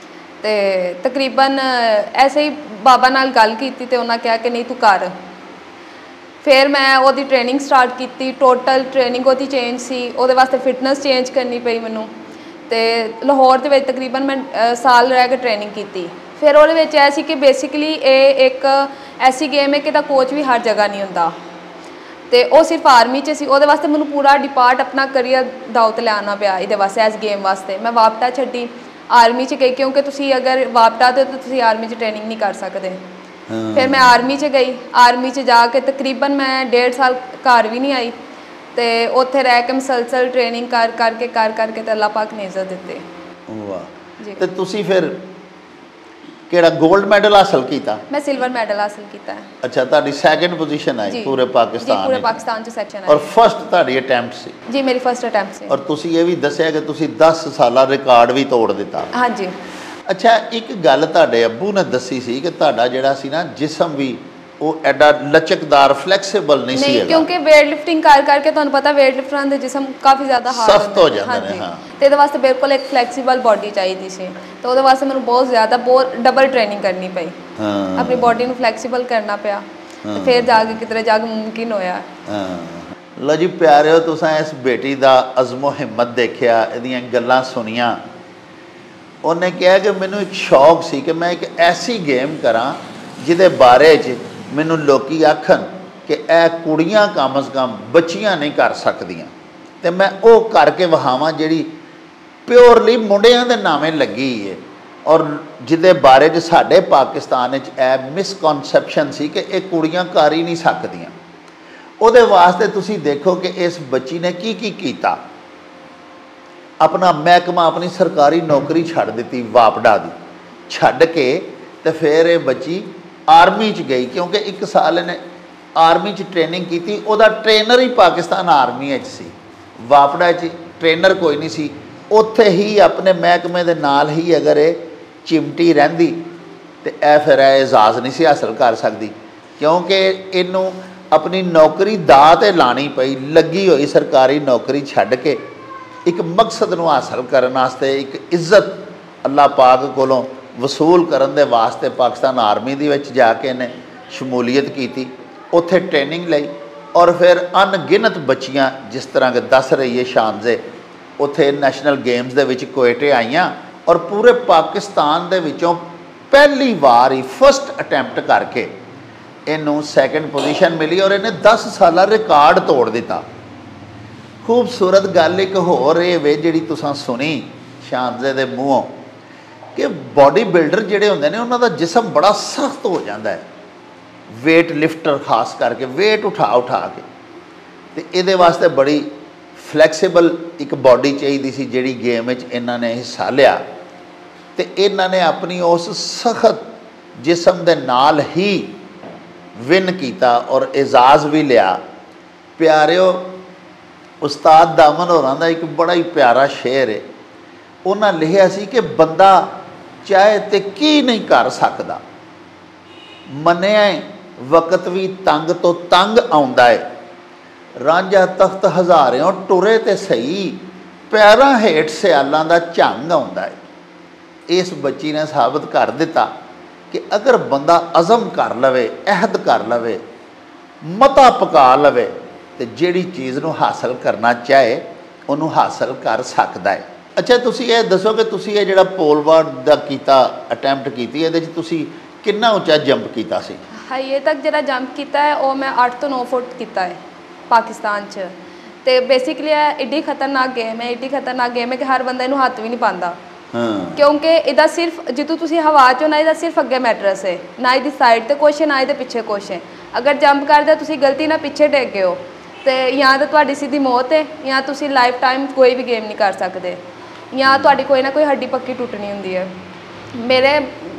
ਤੇ ਤਕਰੀਬਨ ਐਸੇ ਹੀ ਬਾਬਾ ਨਾਲ ਗੱਲ ਕੀਤੀ ਤੇ ਉਹਨਾਂ ਕਿਹਾ ਕਿ ਨਹੀਂ ਤੂੰ ਕਰ। ਫਿਰ ਮੈਂ ਉਹਦੀ ਟ੍ਰੇਨਿੰਗ ਸਟਾਰਟ ਕੀਤੀ। ਟੋਟਲ ਟ੍ਰੇਨਿੰਗ ਉਹਦੀ ਚੇਂਜ ਸੀ, ਉਹਦੇ ਵਾਸਤੇ ਫਿਟਨੈਸ ਚੇਂਜ ਕਰਨੀ ਪਈ ਮੈਨੂੰ। ਤੇ ਲਾਹੌਰ ਦੇ ਵਿੱਚ ਤਕਰੀਬਨ ਮੈਂ ਸਾਲ ਰਹਿ ਕੇ ਟ੍ਰੇਨਿੰਗ ਕੀਤੀ। ਫਿਰ ਉਹਦੇ ਵਿੱਚ ਇਹ ਸੀ ਕਿ ਬੇਸਿਕਲੀ ਇਹ ਇੱਕ ਐਸੀ ਗੇਮ ਹੈ ਕਿ ਇਹਦਾ ਕੋਚ ਵੀ ਹਰ ਜਗ੍ਹਾ ਨਹੀਂ ਹੁੰਦਾ, ਤੇ ਉਹ ਸਿਰਫ ਆਰਮੀ 'ਚ ਸੀ। ਉਹਦੇ ਵਾਸਤੇ ਮੈਨੂੰ ਪੂਰਾ ਡਿਪਾਰਟ ਆਪਣਾ ਕਰੀਅਰ ਦਾਅ 'ਤੇ ਲਿਆਉਣਾ ਪਿਆ ਇਹਦੇ ਵਾਸਤੇ, ਇਸ ਗੇਮ ਵਾਸਤੇ। ਮੈਂ ਵਾਪਟਾ ਛੱਡੀ, ਆਰਮੀ 'ਚ ਗਈ, ਕਿਉਂਕਿ ਤੁਸੀਂ ਅਗਰ ਵਾਪਟਾ 'ਤੇ ਤੁਸੀਂ ਆਰਮੀ 'ਚ ਟ੍ਰੇਨਿੰਗ ਨਹੀਂ ਕਰ ਸਕਦੇ। ਫਿਰ ਮੈਂ ਆਰਮੀ 'ਚ ਗਈ, ਆਰਮੀ 'ਚ ਜਾ ਕੇ ਤਕਰੀਬਨ ਮੈਂ 1.5 ਸਾਲ ਘਰ ਵੀ ਨਹੀਂ ਆਈ, ਤੇ ਉੱਥੇ ਰਹਿ ਕੇ ਮੁਸਲਸਲ ਟ੍ਰੇਨਿੰਗ ਕਰ ਕਰਕੇ ਤੇ ਅੱਲਾਹ ਪਾਕ ਨੇ ਇੱਜ਼ਤ ਦਿੱਤੀ। ਵਾਹ ਜੀ। ਤੇ ਤੁਸੀਂ ਫਿਰ ਕਿਹੜਾ ਗੋਲਡ ਮੈਡਲ ਹਾਸਲ ਕੀਤਾ? ਮੈਂ ਸਿਲਵਰ ਮੈਡਲ ਹਾਸਲ ਕੀਤਾ ਹੈ। ਅੱਛਾ, ਤੁਹਾਡੀ ਸੈਕਿੰਡ ਪੋਜੀਸ਼ਨ ਆਈ ਪੂਰੇ ਪਾਕਿਸਤਾਨ? ਜੀ, ਪੂਰੇ ਪਾਕਿਸਤਾਨ 'ਚ ਸੈਕਸ਼ਨ ਆਈ। ਔਰ ਫਸਟ ਤੁਹਾਡੀ ਅਟੈਂਪਟ ਸੀ? ਜੀ, ਮੇਰੀ ਫਸਟ ਅਟੈਂਪਟ ਸੀ। ਔਰ ਤੁਸੀਂ ਇਹ ਵੀ ਦੱਸਿਆ ਕਿ ਤੁਸੀਂ 10 ਸਾਲਾ ਰਿਕਾਰਡ ਵੀ ਤੋੜ ਦਿੱਤਾ? ਹਾਂਜੀ। ਅੱਛਾ, ਇੱਕ ਗੱਲ ਤੁਹਾਡੇ ਅੱਬੂ ਨੇ ਦੱਸੀ ਸੀ ਕਿ ਤੁਹਾਡਾ ਜਿਹੜਾ ਸੀ ਨਾ ਜਿਸਮ ਵੀ ਉਹ ਐਡਾ ਲਚਕਦਾਰ ਫਲੈਕਸੀਬਲ ਨਹੀਂ ਸੀ, ਕਿਉਂਕਿ ਵੇਟ ਲਿਫਟਿੰਗ ਕਰਕੇ ਤੁਹਾਨੂੰ ਪਤਾ ਵੇਟ ਲਿਫਟਰਾਂ ਦੇ ਜਿਸਮ ਕਾਫੀ ਜ਼ਿਆਦਾ ਹਾਰਡ ਸਖਤ ਹੋ ਜਾਂਦੇ ਨੇ। ਹਾਂ, ਤੇ ਇਹਦੇ ਵਾਸਤੇ ਬਿਲਕੁਲ ਇੱਕ ਫਲੈਕਸੀਬਲ ਬਾਡੀ ਚਾਹੀਦੀ ਸੀ, ਤੇ ਉਹਦੇ ਵਾਸਤੇ ਮੈਨੂੰ ਬਹੁਤ ਡਬਲ ਟ੍ਰੇਨਿੰਗ ਕਰਨੀ ਪਈ। ਆਪਣੀ ਬਾਡੀ ਨੂੰ ਫਲੈਕਸੀਬਲ ਕਰਨਾ ਪਿਆ, ਤੇ ਫਿਰ ਜਾ ਕੇ ਕਿਧਰੇ ਜਾ ਕੇ ਮੁਮਕਿਨ ਹੋਇਆ। ਲਓ ਜੀ ਪਿਆਰਿਓ, ਤੁਸੀਂ ਇਸ ਬੇਟੀ ਦਾ ਅਜ਼ਮੋ ਹਿੰਮਤ ਦੇਖਿਆ, ਇਹਦੀਆਂ ਗੱਲਾਂ ਸੁਣੀਆਂ। ਉਹਨੇ ਕਿਹਾ ਕਿ ਮੈਨੂੰ ਇੱਕ ਸ਼ੌਕ ਸੀ ਕਿ ਮੈਂ ਇੱਕ ਐਸੀ ਗੇਮ ਕਰਾਂ ਜਿਹਦੇ ਬਾਰੇ 'ਚ ਮੈਨੂੰ ਲੋਕੀ ਆਖਣ ਕਿ ਇਹ ਕੁੜੀਆਂ ਕਮ ਅਜ਼ ਕਮ ਬੱਚੀਆਂ ਨਹੀਂ ਕਰ ਸਕਦੀਆਂ, ਤੇ ਮੈਂ ਉਹ ਕਰਕੇ ਵਿਖਾਵਾਂ ਜਿਹੜੀ ਪਿਓਰਲੀ ਮੁੰਡਿਆਂ ਦੇ ਨਾਵੇਂ ਲੱਗੀ ਹੈ, ਔਰ ਜਿਹਦੇ ਬਾਰੇ 'ਚ ਸਾਡੇ ਪਾਕਿਸਤਾਨ ਵਿੱਚ ਇਹ ਮਿਸਕਨਸੈਪਸ਼ਨ ਸੀ ਕਿ ਇਹ ਕੁੜੀਆਂ ਕਰ ਹੀ ਨਹੀਂ ਸਕਦੀਆਂ। ਉਹਦੇ ਵਾਸਤੇ ਤੁਸੀਂ ਦੇਖੋ ਕਿ ਇਸ ਬੱਚੀ ਨੇ ਕੀ ਕੀਤਾ। ਆਪਣਾ ਮਹਿਕਮਾ, ਆਪਣੀ ਸਰਕਾਰੀ ਨੌਕਰੀ ਛੱਡ ਦਿੱਤੀ ਵਾਪਡਾ ਦੀ, ਛੱਡ ਕੇ ਤੇ ਫਿਰ ਇਹ ਬੱਚੀ ਆਰਮੀ 'ਚ ਗਈ, ਕਿਉਂਕਿ 1 ਸਾਲ ਇਹਨੇ ਆਰਮੀ 'ਚ ਟ੍ਰੇਨਿੰਗ ਕੀਤੀ। ਉਹਦਾ ਟ੍ਰੇਨਰ ਹੀ ਪਾਕਿਸਤਾਨ ਆਰਮੀ ਵਿੱਚ ਸੀ, ਵਾਪਡਾ 'ਚ ਟ੍ਰੇਨਰ ਕੋਈ ਨਹੀਂ ਸੀ। ਉੱਥੇ ਹੀ ਆਪਣੇ ਮਹਿਕਮੇ ਦੇ ਨਾਲ ਹੀ ਅਗਰ ਇਹ ਚਿਮਟੀ ਰਹਿੰਦੀ ਤੇ ਇਹ ਫਿਰ ਇਜਾਜ਼ ਨਹੀਂ ਸੀ ਹਾਸਲ ਕਰ ਸਕਦੀ, ਕਿਉਂਕਿ ਇਹਨੂੰ ਆਪਣੀ ਨੌਕਰੀ ਦਾਅ 'ਤੇ ਲਾਣੀ ਪਈ। ਲੱਗੀ ਹੋਈ ਸਰਕਾਰੀ ਨੌਕਰੀ ਛੱਡ ਕੇ ਇੱਕ ਮਕਸਦ ਨੂੰ ਹਾਸਲ ਕਰਨ ਵਾਸਤੇ, ਇੱਕ ਇੱਜ਼ਤ ਅੱਲਾਹ ਪਾਕ ਕੋਲੋਂ ਵਸੂਲ ਕਰਨ ਦੇ ਵਾਸਤੇ ਪਾਕਿਸਤਾਨ ਆਰਮੀ ਦੇ ਵਿੱਚ ਜਾ ਕੇ ਇਹਨੇ ਸ਼ਮੂਲੀਅਤ ਕੀਤੀ, ਉੱਥੇ ਟ੍ਰੇਨਿੰਗ ਲਈ। ਔਰ ਫਿਰ ਅਣਗਿਣਤ ਬੱਚੀਆਂ, ਜਿਸ ਤਰ੍ਹਾਂ ਕਿ ਦੱਸ ਰਹੀ ਹੈ ਸ਼ਾਨਜ਼ੇ, ਉੱਥੇ ਨੈਸ਼ਨਲ ਗੇਮਸ ਦੇ ਵਿੱਚ ਕੁਇਟੇ ਆਈਆਂ, ਔਰ ਪੂਰੇ ਪਾਕਿਸਤਾਨ ਦੇ ਵਿੱਚੋਂ ਪਹਿਲੀ ਵਾਰ ਹੀ ਫਸਟ ਅਟੈਂਪਟ ਕਰਕੇ ਇਹਨੂੰ ਸੈਕੰਡ ਪੋਜੀਸ਼ਨ ਮਿਲੀ ਔਰ ਇਹਨੇ 10 ਸਾਲਾ ਰਿਕਾਰਡ ਤੋੜ ਦਿੱਤਾ। ਖੂਬਸੂਰਤ ਗੱਲ ਇੱਕ ਹੋਰ ਇਹ ਵੇ ਜਿਹੜੀ ਤੁਸੀਂ ਸੁਣੀ ਸ਼ਾਨਜ਼ੇ ਦੇ ਮੂੰਹੋਂ ਕਿ ਬੋਡੀ ਬਿਲਡਰ ਜਿਹੜੇ ਹੁੰਦੇ ਨੇ ਉਹਨਾਂ ਦਾ ਜਿਸਮ ਬੜਾ ਸਖਤ ਹੋ ਜਾਂਦਾ ਹੈ, ਵੇਟ ਲਿਫਟਰ ਖਾਸ ਕਰਕੇ ਵੇਟ ਉਠਾ ਕੇ, ਤੇ ਇਹਦੇ ਵਾਸਤੇ ਬੜੀ ਫਲੈਕਸੀਬਲ ਇੱਕ ਬੋਡੀ ਚਾਹੀਦੀ ਸੀ ਜਿਹੜੀ ਗੇਮ ਵਿੱਚ ਇਹਨਾਂ ਨੇ ਹਿੱਸਾ ਲਿਆ। ਤੇ ਇਹਨਾਂ ਨੇ ਆਪਣੀ ਉਸ ਸਖਤ ਜਿਸਮ ਦੇ ਨਾਲ ਹੀ ਵਿਨ ਕੀਤਾ ਔਰ ਇਜ਼ਾਜ਼ ਵੀ ਲਿਆ। ਪਿਆਰਿਓ, ਉਸਤਾਦ ਦਾਮਨ ਹੋਰਾਂ ਦਾ ਇੱਕ ਬੜਾ ਹੀ ਪਿਆਰਾ ਸ਼ੇਰ ਹੈ। ਉਹਨਾਂ ਲਿਖਿਆ ਸੀ ਕਿ ਬੰਦਾ ਚਾਹੇ ਤੇ ਕੀ ਨਹੀਂ ਕਰ ਸਕਦਾ, ਮੰਨਿਆ ਵਕਤ ਵੀ ਤੰਗ ਤੋਂ ਤੰਗ ਆਉਂਦਾ ਹੈ, ਰਾਂਝਾ ਤਖਤ ਹਜ਼ਾਰਿਓਂ ਟੁਰੇ ਤੇ ਸਹੀ, ਪੈਰਾਂ ਹੇਠ ਸਿਆਲਾਂ ਦਾ ਝੰਗ ਆਉਂਦਾ ਹੈ। ਇਸ ਬੱਚੀ ਨੇ ਸਾਬਤ ਕਰ ਦਿੱਤਾ ਕਿ ਅਗਰ ਬੰਦਾ ਅਜ਼ਮ ਕਰ ਲਵੇ, ਅਹਿਦ ਕਰ ਲਵੇ, ਮਤਾ ਪਕਾ ਲਵੇ, ਤੇ ਜਿਹੜੀ ਚੀਜ਼ ਨੂੰ ਹਾਸਲ ਕਰਨਾ ਚਾਹੇ ਉਹਨੂੰ ਹਾਸਲ ਕਰ ਸਕਦਾ ਹੈ। ਅੱਛਾ, ਤੁਸੀਂ ਇਹ ਦੱਸੋ ਕਿ ਤੁਸੀਂ ਇਹ ਜਿਹੜਾ ਪੋਲ ਵਾਲਟ ਦਾ ਕੀਤਾ ਅਟੈਂਪਟ ਕੀਤੀ, ਇਹਦੇ 'ਚ ਤੁਸੀਂ ਕਿੰਨਾ ਉੱਚਾ ਜੰਪ ਕੀਤਾ ਸੀ? ਹਾਈਏ ਤੱਕ ਜਿਹੜਾ ਜੰਪ ਕੀਤਾ ਹੈ ਉਹ ਮੈਂ 8 ਤੋਂ 9 ਫੁੱਟ ਕੀਤਾ ਹੈ ਪਾਕਿਸਤਾਨ 'ਚ। ਤੇ ਬੇਸਿਕਲੀ ਇਹ ਏਡੀ ਖਤਰਨਾਕ ਗੇਮ ਹੈ ਕਿ ਹਰ ਬੰਦਾ ਇਹਨੂੰ ਹੱਥ ਵੀ ਨਹੀਂ ਪਾਉਂਦਾ। ਕਿਉਂਕਿ ਇਹਦਾ ਸਿਰਫ ਜਦੋਂ ਤੁਸੀਂ ਹਵਾ 'ਚ ਹੋ ਨਾ, ਇਹਦਾ ਸਿਰਫ ਅੱਗੇ ਮੈਟਰਸ ਹੈ, ਨਾ ਇਹਦੀ ਸਾਈਡ 'ਤੇ ਕੁਛ ਹੈ ਨਾ ਇਹਦੇ ਪਿੱਛੇ ਕੁਛ ਹੈ। ਅਗਰ ਜੰਪ ਕਰਦੇ ਤੁਸੀਂ ਗਲਤੀ ਨਾਲ ਪਿੱਛੇ ਡਿੱਗ ਗਏ ਹੋ ਤੇ ਜਾਂ ਤਾਂ ਤੁਹਾਡੀ ਸਿੱਧੀ ਮੌਤ ਹੈ, ਜਾਂ ਤੁਸੀਂ ਲਾਈਫ ਟਾਈਮ ਕੋਈ ਵੀ ਗੇਮ ਨਹੀਂ ਕਰ ਸਕਦੇ, ਜਾਂ ਤੁਹਾਡੀ ਕੋਈ ਨਾ ਕੋਈ ਹੱਡੀ ਪੱਕੀ ਟੁੱਟਣੀ ਹੁੰਦੀ ਹੈ।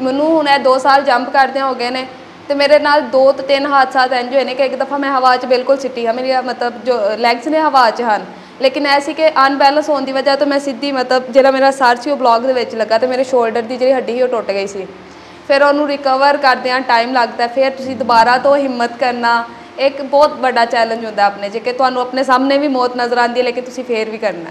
ਮੈਨੂੰ ਹੁਣ ਇਹ 2 ਸਾਲ ਜੰਪ ਕਰਦਿਆਂ ਹੋ ਗਏ ਨੇ ਤੇ ਮੇਰੇ ਨਾਲ 2 ਤੋਂ 3 ਹਾਦਸਾ ਇੰਝ ਹੋਏ ਨੇ ਕਿ ਇੱਕ ਦਫਾ ਮੈਂ ਹਵਾ 'ਚ ਬਿਲਕੁਲ ਸਿੱਟੀ ਹਾਂ, ਮੇਰੀ ਮਤਲਬ ਜੋ ਲੈਗਸ ਨੇ ਹਵਾ 'ਚ ਹਨ, ਲੇਕਿਨ ਇਹ ਸੀ ਕਿ ਅਨਬੈਲੈਂਸ ਹੋਣ ਦੀ ਵਜ੍ਹਾ ਤੋਂ ਮੈਂ ਸਿੱਧੀ ਮਤਲਬ ਜਿਹੜਾ ਮੇਰਾ ਸਰ ਸੀ ਉਹ ਬਲੌਕ ਦੇ ਵਿੱਚ ਲੱਗਾ ਤੇ ਮੇਰੇ ਸ਼ੋਲਡਰ ਦੀ ਜਿਹੜੀ ਹੱਡੀ ਸੀ ਉਹ ਟੁੱਟ ਗਈ ਸੀ। ਫਿਰ ਉਹਨੂੰ ਰਿਕਵਰ ਕਰਦਿਆਂ ਟਾਈਮ ਲੱਗਦਾ, ਫਿਰ ਤੁਸੀਂ ਦੁਬਾਰਾ ਤੋਂ ਹਿੰਮਤ ਕਰਨਾ ਇੱਕ ਬਹੁਤ ਵੱਡਾ ਚੈਲੰਜ ਹੁੰਦਾ ਆਪਣੇ 'ਚ ਕਿ ਤੁਹਾਨੂੰ ਆਪਣੇ ਸਾਹਮਣੇ ਵੀ ਮੌਤ ਨਜ਼ਰ ਆਉਂਦੀ ਹੈ ਲੇਕਿਨ ਤੁਸੀਂ ਫੇਰ ਵੀ ਕਰਨਾ।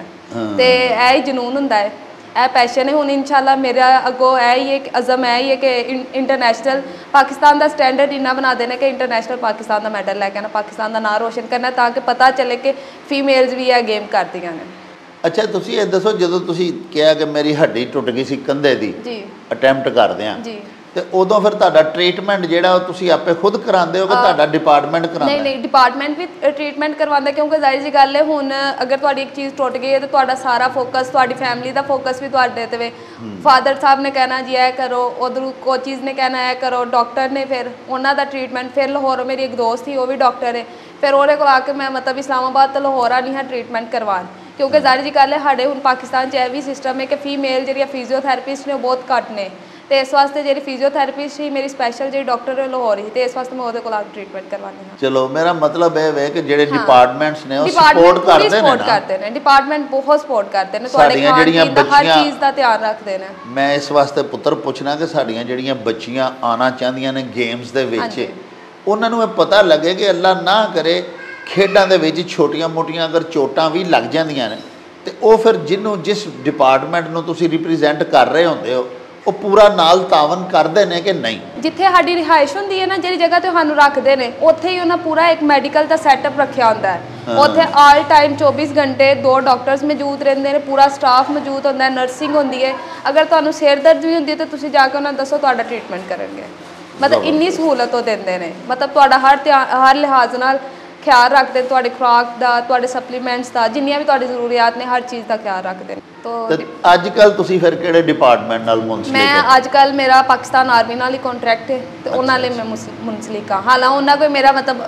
ਤੇ ਇਹ ਹੀ ਜਨੂਨ ਹੁੰਦਾ ਹੈ, ਇਹ ਪੈਸ਼ਨ ਹੈ। ਹੁਣ ਇਨਸ਼ਾਅੱਲਾ ਮੇਰਾ ਅੱਗੋਂ ਇਹ ਹੀ ਇੱਕ ਅਜ਼ਮ ਹੈ ਹੀ ਹੈ ਕਿ ਇੰਟਰਨੈਸ਼ਨਲ ਪਾਕਿਸਤਾਨ ਦਾ ਸਟੈਂਡਰਡ ਇੰਨਾ ਬਣਾ ਦੇਣਾ ਕਿ ਇੰਟਰਨੈਸ਼ਨਲ ਪਾਕਿਸਤਾਨ ਦਾ ਮੈਡਲ ਲੈ ਕੇ ਆਉਣਾ, ਪਾਕਿਸਤਾਨ ਦਾ ਨਾਂ ਰੋਸ਼ਨ ਕਰਨਾ, ਤਾਂ ਕਿ ਪਤਾ ਚੱਲੇ ਕਿ ਫੀਮੇਲਸ ਵੀ ਇਹ ਗੇਮ ਕਰਦੀਆਂ ਨੇ। ਅੱਛਾ, ਤੁਸੀਂ ਇਹ ਦੱਸੋ ਜਦੋਂ ਤੁਸੀਂ ਕਿਹਾ ਕਿ ਮੇਰੀ ਹੱਡੀ ਟੁੱਟ ਗਈ ਸੀ ਕੰਧੇ ਦੀ ਜੀ ਅਟੈਂਪਟ ਕਰਦੇ ਆ ਜੀ, ਤੇ ਉਦੋਂ ਫਿਰ ਤੁਹਾਡਾ ਟ੍ਰੀਟਮੈਂਟ ਜਿਹੜਾ ਉਹ ਤੁਸੀਂ ਆਪੇ ਖੁਦ ਕਰਾਉਂਦੇ ਹੋ ਕਿ ਤੁਹਾਡਾ ਡਿਪਾਰਟਮੈਂਟ ਕਰਾਉਂਦਾ? ਨਹੀਂ, ਡਿਪਾਰਟਮੈਂਟ ਵੀ ਟ੍ਰੀਟਮੈਂਟ ਕਰਵਾਉਂਦਾ, ਕਿਉਂਕਿ ਜ਼ਾਹਿਰ ਜੀ ਗੱਲ ਹੈ ਹੁਣ ਅਗਰ ਤੁਹਾਡੀ ਇੱਕ ਚੀਜ਼ ਟੁੱਟ ਗਈ ਹੈ ਤਾਂ ਤੁਹਾਡਾ ਸਾਰਾ ਫੋਕਸ, ਤੁਹਾਡੀ ਫੈਮਿਲੀ ਦਾ ਫੋਕਸ ਵੀ ਤੁਹਾਡੇ 'ਤੇ ਵੇ। ਫਾਦਰ ਸਾਹਿਬ ਨੇ ਕਹਿਣਾ ਜੀ ਇਹ ਕਰੋ, ਉਧਰ ਕੋਚਿਜ਼ ਨੇ ਕਹਿਣਾ ਇਹ ਕਰੋ, ਡਾਕਟਰ ਨੇ ਫਿਰ ਉਹਨਾਂ ਦਾ ਟ੍ਰੀਟਮੈਂਟ। ਫਿਰ ਲਾਹੌਰ ਮੇਰੀ ਇੱਕ ਦੋਸਤ ਸੀ ਉਹ ਵੀ ਡਾਕਟਰ ਹੈ, ਫਿਰ ਉਹਦੇ ਕੋਲ ਆ ਕੇ ਮੈਂ ਮਤਲਬ ਇਸਲਾਮਾਬਾਦ ਤੋਂ ਲਾਹੌਰ ਆਨੀ ਹਾਂ ਟ੍ਰੀਟਮੈਂਟ ਕਰਵਾਉਣ, ਕਿਉਂਕਿ ਜ਼ਾਹਿਰ ਜੀ ਗੱਲ ਹੈ ਸਾਡੇ ਹੁਣ ਪਾਕਿਸਤਾਨ 'ਚ ਇਹ ਵੀ ਸਿਸਟਮ ਹੈ ਕਿ ਫੀਮੇਲ ਜਿਹੜੀਆਂ ਫਿਜ਼ੀਓਥੈਰੇਪਿਸਟ ਨੇ ਉਹ ਬਹੁਤ ਘੱਟ ਨੇ। ਤੇ ਇਸ ਵਾਸਤੇ ਜਿਹੜੀ ਫਿਜ਼ੀਓਥੈਰੇਪਿਸਟ ਸੀ ਮੇਰੀ ਸਪੈਸ਼ਲ ਜਿਹੜੀ ਡਾਕਟਰ ਹੈ ਲਾਹੌਰ ਹੀ, ਤੇ ਇਸ ਵਾਸਤੇ ਮੈਂ ਉਹਦੇ ਕੋਲ ਆ ਕੇ ਟ੍ਰੀਟਮੈਂਟ ਕਰਵਾਉਂਦੀ ਹਾਂ। ਚਲੋ, ਮੇਰਾ ਮਤਲਬ ਇਹ ਵੇ ਕਿ ਜਿਹੜੇ ਡਿਪਾਰਟਮੈਂਟਸ ਨੇ ਉਹ ਸਪੋਰਟ ਕਰਦੇ ਨੇ ਡਿਪਾਰਟਮੈਂਟ ਬਹੁਤ ਸਪੋਰਟ ਕਰਦੇ ਨੇ, ਤੁਹਾਡੀਆਂ ਜਿਹੜੀਆਂ ਹਰ ਚੀਜ਼ ਦਾ ਧਿਆਨ ਰੱਖਦੇ ਨੇ। ਮੈਂ ਇਸ ਵਾਸਤੇ ਪੁੱਤਰ ਪੁੱਛਣਾ ਕਿ ਸਾਡੀਆਂ ਜਿਹੜੀਆਂ ਬੱਚੀਆਂ ਆਉਣਾ ਚਾਹੁੰਦੀਆਂ ਨੇ ਗੇਮਸ ਦੇ ਵਿੱਚ, ਉਹਨਾਂ ਨੂੰ ਇਹ ਪਤਾ ਲੱਗੇ ਕਿ ਅੱਲਾ ਨਾ ਕਰੇ ਖੇਡਾਂ ਦੇ ਵਿੱਚ ਛੋਟੀਆਂ ਮੋਟੀਆਂ ਅਗਰ ਚੋਟਾਂ ਵੀ ਲੱਗ ਜਾਂਦੀਆਂ ਨੇ ਤੇ ਉਹ ਫਿਰ ਜਿਸ ਡਿਪਾਰਟਮੈਂਟ ਨੂੰ ਤੁਸੀਂ ਰਿਪਰੈਜ਼ੈਂਟ ਕਰ ਰਹੇ ਹੁੰਦੇ ਹੋ ਉਹ ਪੂਰਾ ਨਾਲ ਤਾਵਨ ਕਰਦੇ ਨੇ ਕਿ ਨਹੀਂ? ਜਿੱਥੇ ਸਾਡੀ ਰਿਹਾਇਸ਼ ਹੁੰਦੀ ਹੈ ਨਾ, ਜਿਹੜੀ ਜਗ੍ਹਾ ਤੇ ਸਾਨੂੰ ਰੱਖਦੇ ਨੇ, ਉੱਥੇ ਹੀ ਉਹਨਾਂ ਪੂਰਾ ਇੱਕ ਮੈਡੀਕਲ ਦਾ ਸੈਟਅਪ ਰੱਖਿਆ ਹੁੰਦਾ ਹੈ। ਉੱਥੇ ਆਲ ਟਾਈਮ 24 ਘੰਟੇ 2 ਡਾਕਟਰਸ ਮੌਜੂਦ ਰਹਿੰਦੇ ਨੇ, ਪੂਰਾ ਸਟਾਫ ਮੌਜੂਦ ਹੁੰਦਾ ਹੈ, ਨਰਸਿੰਗ ਹੁੰਦੀ ਹੈ। ਅਗਰ ਤੁਹਾਨੂੰ ਸਿਰ ਦਰਦ ਵੀ ਹੁੰਦੀ ਹੈ ਤਾਂ ਤੁਸੀਂ ਜਾ ਕੇ ਉਹਨਾਂ ਨੂੰ ਦੱਸੋ, ਤੁਹਾਡਾ ਟ੍ਰੀਟਮੈਂਟ ਕਰਨਗੇ। ਮਤਲਬ ਇੰਨੀ ਸਹੂਲਤ ਉਹ ਦਿੰਦੇ ਨੇ, ਮਤਲਬ ਤੁਹਾਡਾ ਹਰ ਲਿਹਾਜ਼ ਨਾਲ ਖਿਆਲ ਰੱਖਦੇ ਨੇ, ਤੁਹਾਡੇ ਖੁਰਾਕ ਦਾ, ਤੁਹਾਡੇ ਸਪਲੀਮੈਂਟਸ ਦਾ, ਜਿੰਨੀਆਂ ਵੀ ਤੁਹਾਡੀ ਜ਼ਰੂਰੀਆਤ ਨੇ ਹਰ ਚੀਜ਼ ਦਾ ਖਿਆਲ ਰੱਖਦੇ ਨੇ। ਤਾਂ ਅੱਜ ਕੱਲ੍ਹ ਤੁਸੀਂ ਫਿਰ ਕਿਹੜੇ ਡਿਪਾਰਟਮੈਂਟ ਨਾਲ ਮੁੰਸਲਿਕ ਹੋ? ਮੈਂ ਅੱਜ ਕੱਲ੍ਹ ਮੇਰਾ ਪਾਕਿਸਤਾਨ ਆਰਮੀ ਨਾਲ ਹੀ ਕੰਟਰੈਕਟ ਹੈ ਤੇ ਉਹਨਾਂ ਲਈ ਮੈਂ ਮੁੰਸਲਿਕ ਹਾਂ। ਹਾਲਾਂਕਿ ਉਹਨਾਂ ਕੋਈ ਮੇਰਾ ਮਤਲਬ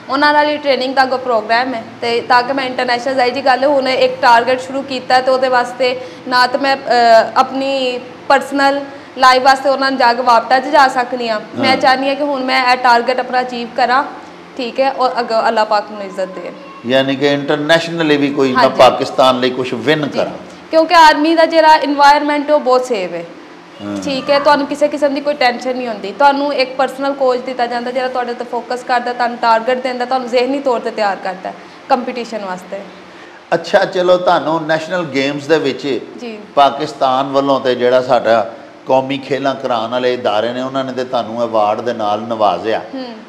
ਉਹਨਾਂ ਨਾਲ ਹੀ ਟ੍ਰੇਨਿੰਗ ਦਾ ਕੋਈ ਪ੍ਰੋਗਰਾਮ ਹੈ ਤੇ ਤਾਂ ਕਿ ਮੈਂ ਇੰਟਰਨੈਸ਼ਨਲ ਜਾਈ ਜੀ ਗੱਲ ਹੁਣ ਇੱਕ ਟਾਰਗੇਟ ਸ਼ੁਰੂ ਕੀਤਾ ਤੇ ਉਹਦੇ ਵਾਸਤੇ ਨਾ ਤਾਂ ਮੈਂ ਆਪਣੀ ਪਰਸਨਲ ਲਾਈਫ ਵਾਸਤੇ ਉਹਨਾਂ ਨੂੰ ਜਾ ਕੇ ਵਾਪਟਾ 'ਚ ਜਾ ਸਕਦੀ ਹਾਂ। ਮੈਂ ਚਾਹੁੰਦੀ ਹਾਂ ਕਿ ਹੁਣ ਮੈਂ ਇਹ ਟਾਰਗੇਟ ਆਪਣਾ ਅਚੀਵ ਕਰਾਂ, ਠੀਕ ਹੈ, ਔਰ ਅੱਗੇ ਅੱਲਾਹ ਪਾਕ ਨੂੰ ਇੱਜ਼ਤ ਦੇ, ਯਾਨੀ ਕਿ ਇੰਟਰਨੈਸ਼ਨਲੀ ਵੀ ਕੋਈ ਮੈਂ ਪਾਕਿਸਤਾਨ ਲਈ ਕੁਝ ਵਿਨ ਕਰਾਂ, ਕਿਉਂਕਿ ਆਰਮੀ ਦਾ ਜਿਹੜਾ ਇਨਵਾਇਰਨਮੈਂਟ ਉਹ ਬਹੁਤ ਸੇਫ ਹੈ। ਠੀਕ ਹੈ, ਤੁਹਾਨੂੰ ਕਿਸੇ ਕਿਸਮ ਦੀ ਕੋਈ ਟੈਨਸ਼ਨ ਨਹੀਂ ਹੁੰਦੀ, ਤੁਹਾਨੂੰ ਇੱਕ ਪਰਸਨਲ ਕੋਚ ਦਿੱਤਾ ਜਾਂਦਾ ਜਿਹੜਾ ਤੁਹਾਡੇ ਤੇ ਫੋਕਸ ਕਰਦਾ, ਤੁਹਾਨੂੰ ਟਾਰਗੇਟ ਦਿੰਦਾ, ਤੁਹਾਨੂੰ ਜ਼ਿਹਨੀ ਤੌਰ ਤੇ ਤਿਆਰ ਕਰਦਾ ਕੰਪੀਟੀਸ਼ਨ ਵਾਸਤੇ। ਅੱਛਾ, ਚਲੋ ਤੁਹਾਨੂੰ ਨੈਸ਼ਨਲ ਗੇਮਸ ਦੇ ਵਿੱਚ ਜੀ ਪਾਕਿਸਤਾਨ ਵੱਲੋਂ ਤੇ ਜਿਹੜਾ ਸਾਡਾ ਕੌਮੀ ਖੇਲਾਂ ਕਰਾਉਣ ਵਾਲੇ ਇਦਾਰੇ ਨੇ ਉਹਨਾਂ ਨੇ ਤੇ ਤੁਹਾਨੂੰ ਅਵਾਰਡ ਦੇ ਨਾਲ ਨਵਾਜ਼ਿਆ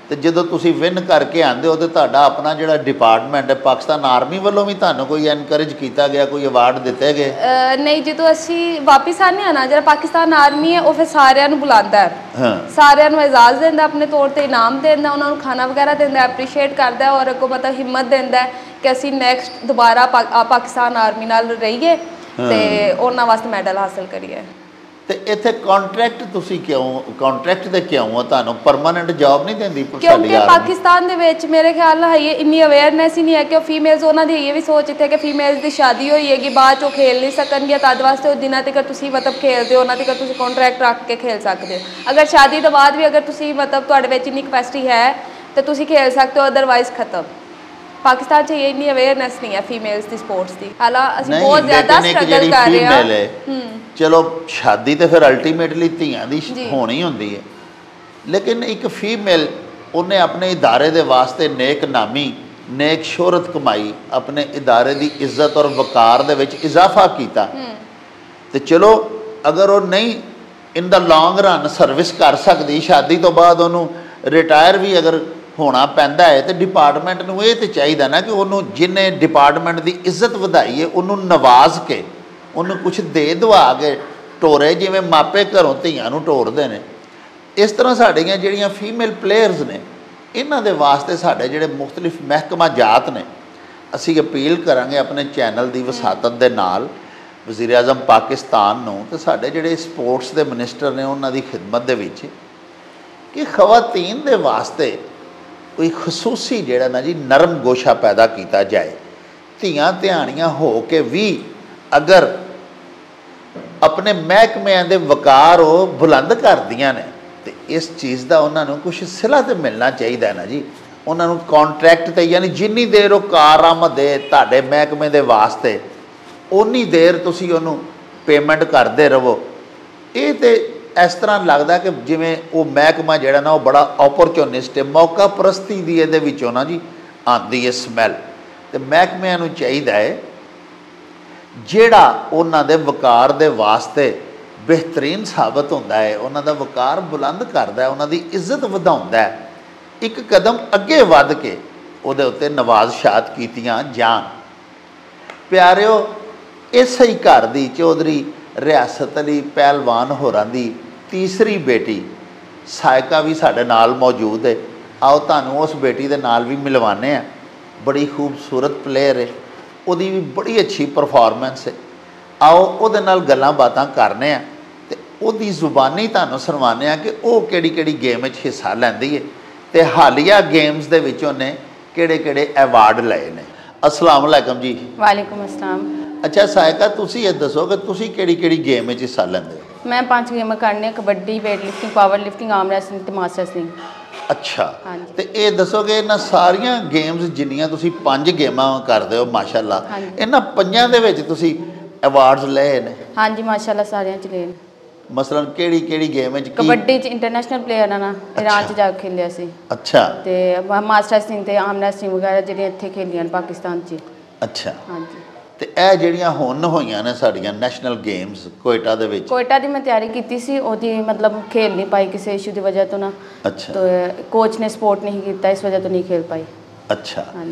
ਤੇ ਜਦੋਂ ਤੁਸੀਂ ਵਿਨ ਕਰਕੇ ਆਉਂਦੇ ਹੋ ਤੇ ਤੁਹਾਡਾ ਆਪਣਾ ਜਿਹੜਾ ਡਿਪਾਰਟਮੈਂਟ ਹੈ ਪਾਕਿਸਤਾਨ ਆਰਮੀ ਵੱਲੋਂ ਵੀ ਤੁਹਾਨੂੰ ਕੋਈ ਐਨਕਰੇਜ ਕੀਤਾ ਗਿਆ, ਕੋਈ ਅਵਾਰਡ ਦਿੱਤੇ ਗਏ? ਨਹੀਂ, ਜਦੋਂ ਅਸੀਂ ਵਾਪਿਸ ਆਨੇ ਆ ਨਾ, ਜਿਹੜਾ ਪਾਕਿਸਤਾਨ ਆਰਮੀ ਹੈ ਉਹ ਫਿਰ ਸਾਰਿਆਂ ਨੂੰ ਬੁਲਾਉਂਦਾ ਹੈ, ਸਾਰਿਆਂ ਨੂੰ ਇਜਾਜ਼ਤ ਦਿੰਦਾ, ਆਪਣੇ ਤੌਰ ਤੇ ਇਨਾਮ ਦਿੰਦਾ, ਉਹਨਾਂ ਨੂੰ ਖਾਣਾ ਵਗੈਰਾ ਦਿੰਦਾ, ਐਪਰੀਸ਼ੀਏਟ ਕਰਦਾ ਔਰ ਅੱਗੋਂ ਮਤਲਬ ਹਿੰਮਤ ਦਿੰਦਾ ਕਿ ਅਸੀਂ ਨੈਕਸਟ ਦੁਬਾਰਾ ਪਾਕਿਸਤਾਨ ਆਰਮੀ ਨਾਲ ਰਹੀਏ ਤੇ ਉਹਨਾਂ ਵਾਸਤੇ ਮੈਡਲ ਹਾਸਲ ਕਰੀਏ। ਤੇ ਇੱਥੇ ਕੰਟਰੈਕਟ ਤੁਸੀਂ ਕਿਉਂ, ਕੰਟਰੈਕਟ ਤੇ ਕਿਉਂ ਆ? ਤੁਹਾਨੂੰ ਪਰਮਾਨੈਂਟ ਜੌਬ ਨਹੀਂ ਦਿੰਦੀ? ਕਿਉਂਕਿ ਪਾਕਿਸਤਾਨ ਦੇ ਵਿੱਚ ਮੇਰੇ ਖਿਆਲ ਨਾਲ ਹੈ ਇੰਨੀ ਅਵੇਅਰਨੈਸ ਹੀ ਨਹੀਂ ਹੈ ਕਿ ਫੀਮੇਲਸ, ਉਹਨਾਂ ਦੀ ਇਹ ਵੀ ਸੋਚ ਇੱਥੇ ਕਿ ਫੀਮੇਲਸ ਦੀ ਸ਼ਾਦੀ ਹੋਈ ਹੈਗੀ, ਬਾਅਦ 'ਚ ਉਹ ਖੇਲ ਨਹੀਂ ਸਕਣਗੀਆਂ, ਤਦ ਵਾਸਤੇ ਉਹ ਜਿਨ੍ਹਾਂ ਤੱਕ ਤੁਸੀਂ ਮਤਲਬ ਖੇਲਦੇ ਹੋ ਉਹਨਾਂ ਤੱਕ ਤੁਸੀਂ ਕੰਟਰੈਕਟ ਰੱਖ ਕੇ ਖੇਲ ਸਕਦੇ ਹੋ। ਅਗਰ ਸ਼ਾਦੀ ਤੋਂ ਬਾਅਦ ਵੀ ਅਗਰ ਤੁਸੀਂ ਮਤਲਬ ਤੁਹਾਡੇ ਵਿੱਚ ਇੰਨੀ ਕਪੈਸਿਟੀ ਹੈ ਤਾਂ ਤੁਸੀਂ ਖੇਲ ਸਕਦੇ ਹੋ, ਅਦਰਵਾਈਜ਼ ਖਤਮ। ਪਾਕਿਸਤਾਨ 'ਚ ਇਹ ਇੰਨੀ ਅਵੇਅਰਨੈਸ ਨਹੀਂ ਹੈ ਫੀਮੇਲਸ ਦੀ ਸਪੋਰਟਸ ਦੀ, ਹਾਲਾਂਕਿ ਅਸੀਂ ਬਹੁਤ ਜ਼ਿਆਦਾ ਸਟਰਗਲ ਕਰ ਰਹੇ ਹਾਂ। ਚਲੋ ਸ਼ਾਦੀ ਤੇ ਫਿਰ ਅਲਟੀਮੇਟਲੀ ਧੀਆਂ ਦੀ ਹੋਣੀ ਹੁੰਦੀ ਹੈ, ਲੇਕਿਨ ਇੱਕ ਫੀਮੇਲ ਉਹਨੇ ਆਪਣੇ ਇਦਾਰੇ ਦੇ ਵਾਸਤੇ ਨੇਕ ਨਾਮੀ, ਨੇਕ ਸ਼ੋਹਰਤ ਕਮਾਈ, ਆਪਣੇ ਇਦਾਰੇ ਦੀ ਇੱਜ਼ਤ ਔਰ ਵਕਾਰ ਦੇ ਵਿੱਚ ਇਜ਼ਾਫਾ ਕੀਤਾ ਤੇ ਚਲੋ ਅਗਰ ਉਹ ਨਹੀਂ ਇਨ ਦਾ ਲੌਂਗ ਰਨ ਸਰਵਿਸ ਕਰ ਸਕਦੀ, ਸ਼ਾਦੀ ਤੋਂ ਬਾਅਦ ਉਹਨੂੰ ਰਿਟਾਇਰ ਵੀ ਅਗਰ ਹੋਣਾ ਪੈਂਦਾ ਹੈ ਤੇ ਡਿਪਾਰਟਮੈਂਟ ਨੂੰ ਇਹ ਤਾਂ ਚਾਹੀਦਾ ਨਾ ਕਿ ਉਹਨੂੰ ਜਿਹਨੇ ਡਿਪਾਰਟਮੈਂਟ ਦੀ ਇੱਜ਼ਤ ਵਧਾਈ ਹੈ ਉਹਨੂੰ ਨਵਾਜ਼ ਕੇ ਉਹਨੂੰ ਕੁਛ ਦੇ ਦਵਾ ਕੇ ਟੋਰੇ, ਜਿਵੇਂ ਮਾਪੇ ਘਰੋਂ ਧੀਆਂ ਨੂੰ ਟੋਰਦੇ ਨੇ। ਇਸ ਤਰ੍ਹਾਂ ਸਾਡੀਆਂ ਜਿਹੜੀਆਂ ਫੀਮੇਲ ਪਲੇਅਰਸ ਨੇ ਇਹਨਾਂ ਦੇ ਵਾਸਤੇ ਸਾਡੇ ਜਿਹੜੇ ਮੁਖਤਲਿਫ ਮਹਿਕਮਾ ਜਾਤ ਨੇ, ਅਸੀਂ ਅਪੀਲ ਕਰਾਂਗੇ ਆਪਣੇ ਚੈਨਲ ਦੀ ਵਸਾਤਤ ਦੇ ਨਾਲ ਵਜ਼ੀਰ ਆਜ਼ਮ ਪਾਕਿਸਤਾਨ ਨੂੰ ਤੇ ਸਾਡੇ ਜਿਹੜੇ ਸਪੋਰਟਸ ਦੇ ਮਿਨਿਸਟਰ ਨੇ ਉਹਨਾਂ ਦੀ ਖਿਦਮਤ ਦੇ ਵਿੱਚ ਕਿ ਖਵਾਤੀਨ ਦੇ ਵਾਸਤੇ ਕੋਈ ਖਸੂਸੀ ਜਿਹੜਾ ਨਾ ਜੀ ਨਰਮ ਗੋਸ਼ਾ ਪੈਦਾ ਕੀਤਾ ਜਾਏ। ਧੀਆਂ ਧਿਆਣੀਆਂ ਹੋ ਕੇ ਵੀ ਅਗਰ ਆਪਣੇ ਮਹਿਕਮਿਆਂ ਦੇ ਵਕਾਰ ਉਹ ਬੁਲੰਦ ਕਰਦੀਆਂ ਨੇ ਤੇ ਇਸ ਚੀਜ਼ ਦਾ ਉਹਨਾਂ ਨੂੰ ਕੁਛ ਸਿਲਾ ਤੇ ਮਿਲਣਾ ਚਾਹੀਦਾ ਨਾ ਜੀ। ਉਹਨਾਂ ਨੂੰ ਕੰਟਰੈਕਟ ਤੇ ਯਾਨੀ ਜਿੰਨੀ ਦੇਰ ਉਹ ਕਾਰਾਮਦ ਹੈ ਤੁਹਾਡੇ ਮਹਿਕਮੇ ਦੇ ਵਾਸਤੇ ਉਨੀ ਦੇਰ ਤੁਸੀਂ ਉਹਨੂੰ ਪੇਮੈਂਟ ਕਰਦੇ ਰਹੋ। ਇਹ ਤੇ ਇਸ ਤਰ੍ਹਾਂ ਲੱਗਦਾ ਕਿ ਜਿਵੇਂ ਉਹ ਮਹਿਕਮਾ ਜਿਹੜਾ ਨਾ ਉਹ ਬੜਾ ਓਪਰਚੁਨਿਸਟ ਹੈ, ਮੌਕਾ ਪ੍ਰਸਤੀ ਦੀ ਇਹਦੇ ਵਿੱਚੋਂ ਨਾ ਜੀ ਆਉਂਦੀ ਹੈ ਸਮੈਲ। ਤੇ ਮਹਿਕਮਿਆਂ ਨੂੰ ਚਾਹੀਦਾ ਹੈ ਜਿਹੜਾ ਉਹਨਾਂ ਦੇ ਵਕਾਰ ਦੇ ਵਾਸਤੇ ਬਿਹਤਰੀਨ ਸਾਬਤ ਹੁੰਦਾ ਹੈ, ਉਹਨਾਂ ਦਾ ਵਕਾਰ ਬੁਲੰਦ ਕਰਦਾ ਹੈ, ਉਹਨਾਂ ਦੀ ਇੱਜ਼ਤ ਵਧਾਉਂਦਾ ਹੈ, ਇੱਕ ਕਦਮ ਅੱਗੇ ਵੱਧ ਕੇ ਉਹਦੇ ਉੱਤੇ ਨਵਾਜ਼ਸ਼ਾਤ ਕੀਤੀਆਂ ਜਾਣ। ਪਿਆਰਿਓ, ਇਸੇ ਹੀ ਘਰ ਦੀ ਚੌਧਰੀ ਰਿਆਸਤ ਅਲੀ ਪਹਿਲਵਾਨ ਹੋਰਾਂ ਦੀ ਤੀਸਰੀ ਬੇਟੀ ਸਾਇਕਾ ਵੀ ਸਾਡੇ ਨਾਲ ਮੌਜੂਦ ਹੈ। ਆਓ ਤੁਹਾਨੂੰ ਉਸ ਬੇਟੀ ਦੇ ਨਾਲ ਵੀ ਮਿਲਵਾਉਂਦੇ ਹਾਂ। ਬੜੀ ਖੂਬਸੂਰਤ ਪਲੇਅਰ ਹੈ, ਉਹਦੀ ਵੀ ਬੜੀ ਅੱਛੀ ਪਰਫਾਰਮੈਂਸ ਹੈ। ਆਓ ਉਹਦੇ ਨਾਲ ਗੱਲਾਂ ਬਾਤਾਂ ਕਰਨੇ ਆ ਤੇ ਉਹਦੀ ਜ਼ੁਬਾਨੀ ਤੁਹਾਨੂੰ ਸੁਣਵਾਉਂਦੇ ਹਾਂ ਕਿ ਉਹ ਕਿਹੜੀ ਕਿਹੜੀ ਗੇਮ ਵਿੱਚ ਹਿੱਸਾ ਲੈਂਦੀ ਹੈ ਤੇ ਹਾਲੀਆ ਗੇਮਸ ਦੇ ਵਿੱਚ ਉਹਨੇ ਕਿਹੜੇ ਕਿਹੜੇ ਐਵਾਰਡ ਲਏ ਨੇ। अस्सलाम वालेकुम जी। वालेकुम अस्सलाम। अच्छा सायका, तुसी ये दसो कि तुसी केड़ी गेम में हिस्सा लेंदे? मैं 5 गेम करने, kabaddi, weight lifting, power lifting, arm wrestling ते मास रेसलिंग। अच्छा, तो ये दसो कि इन्हां सारियां गेम्स जिन्नियां तुसी 5 गेमां करदे हो माशाअल्लाह, इन्हां पंजां दे विच तुसी अवार्ड्स लए ने? हाँ जी माशाअल्लाह सारियां च लए। मसलन केड़ी गेम है? कबड्डी च इंटरनेशनल प्लेयर है ना, ईरान च जाके खेलिया सी। अच्छा। ते मास रेसलिंग ते आर्म रेसलिंग वगैरह जेहड़ियां इत्थे खेलियां ने पाकिस्तान च। अच्छा। हाँ जी। ਤੇ ਇਹ ਜਿਹੜੀਆਂ ਹੁਣ ਹੋਈਆਂ ਨੇ ਸਾਡੀਆਂ ਨੈਸ਼ਨਲ ਗੇਮਸ ਕੋਇਟਾ ਦੇ ਵਿੱਚ, ਕੋਇਟਾ ਦੀ ਮੈਂ ਤਿਆਰੀ ਕੀਤੀ ਸੀ, ਉਹਦੀ ਮਤਲਬ ਖੇਲ ਨਹੀਂ ਪਾਈ ਕਿਸੇ ਇਸ਼ੂ ਦੀ ਵਜ੍ਹਾ ਤੋਂ ਨਾ। ਅੱਛਾ। ਤੇ ਕੋਚ ਨੇ ਸਪੋਰਟ ਨਹੀਂ ਕੀਤਾ, ਇਸ ਵਜ੍ਹਾ ਤੋਂ ਨਹੀਂ ਖੇਲ ਪਾਈ। ਅੱਛਾ।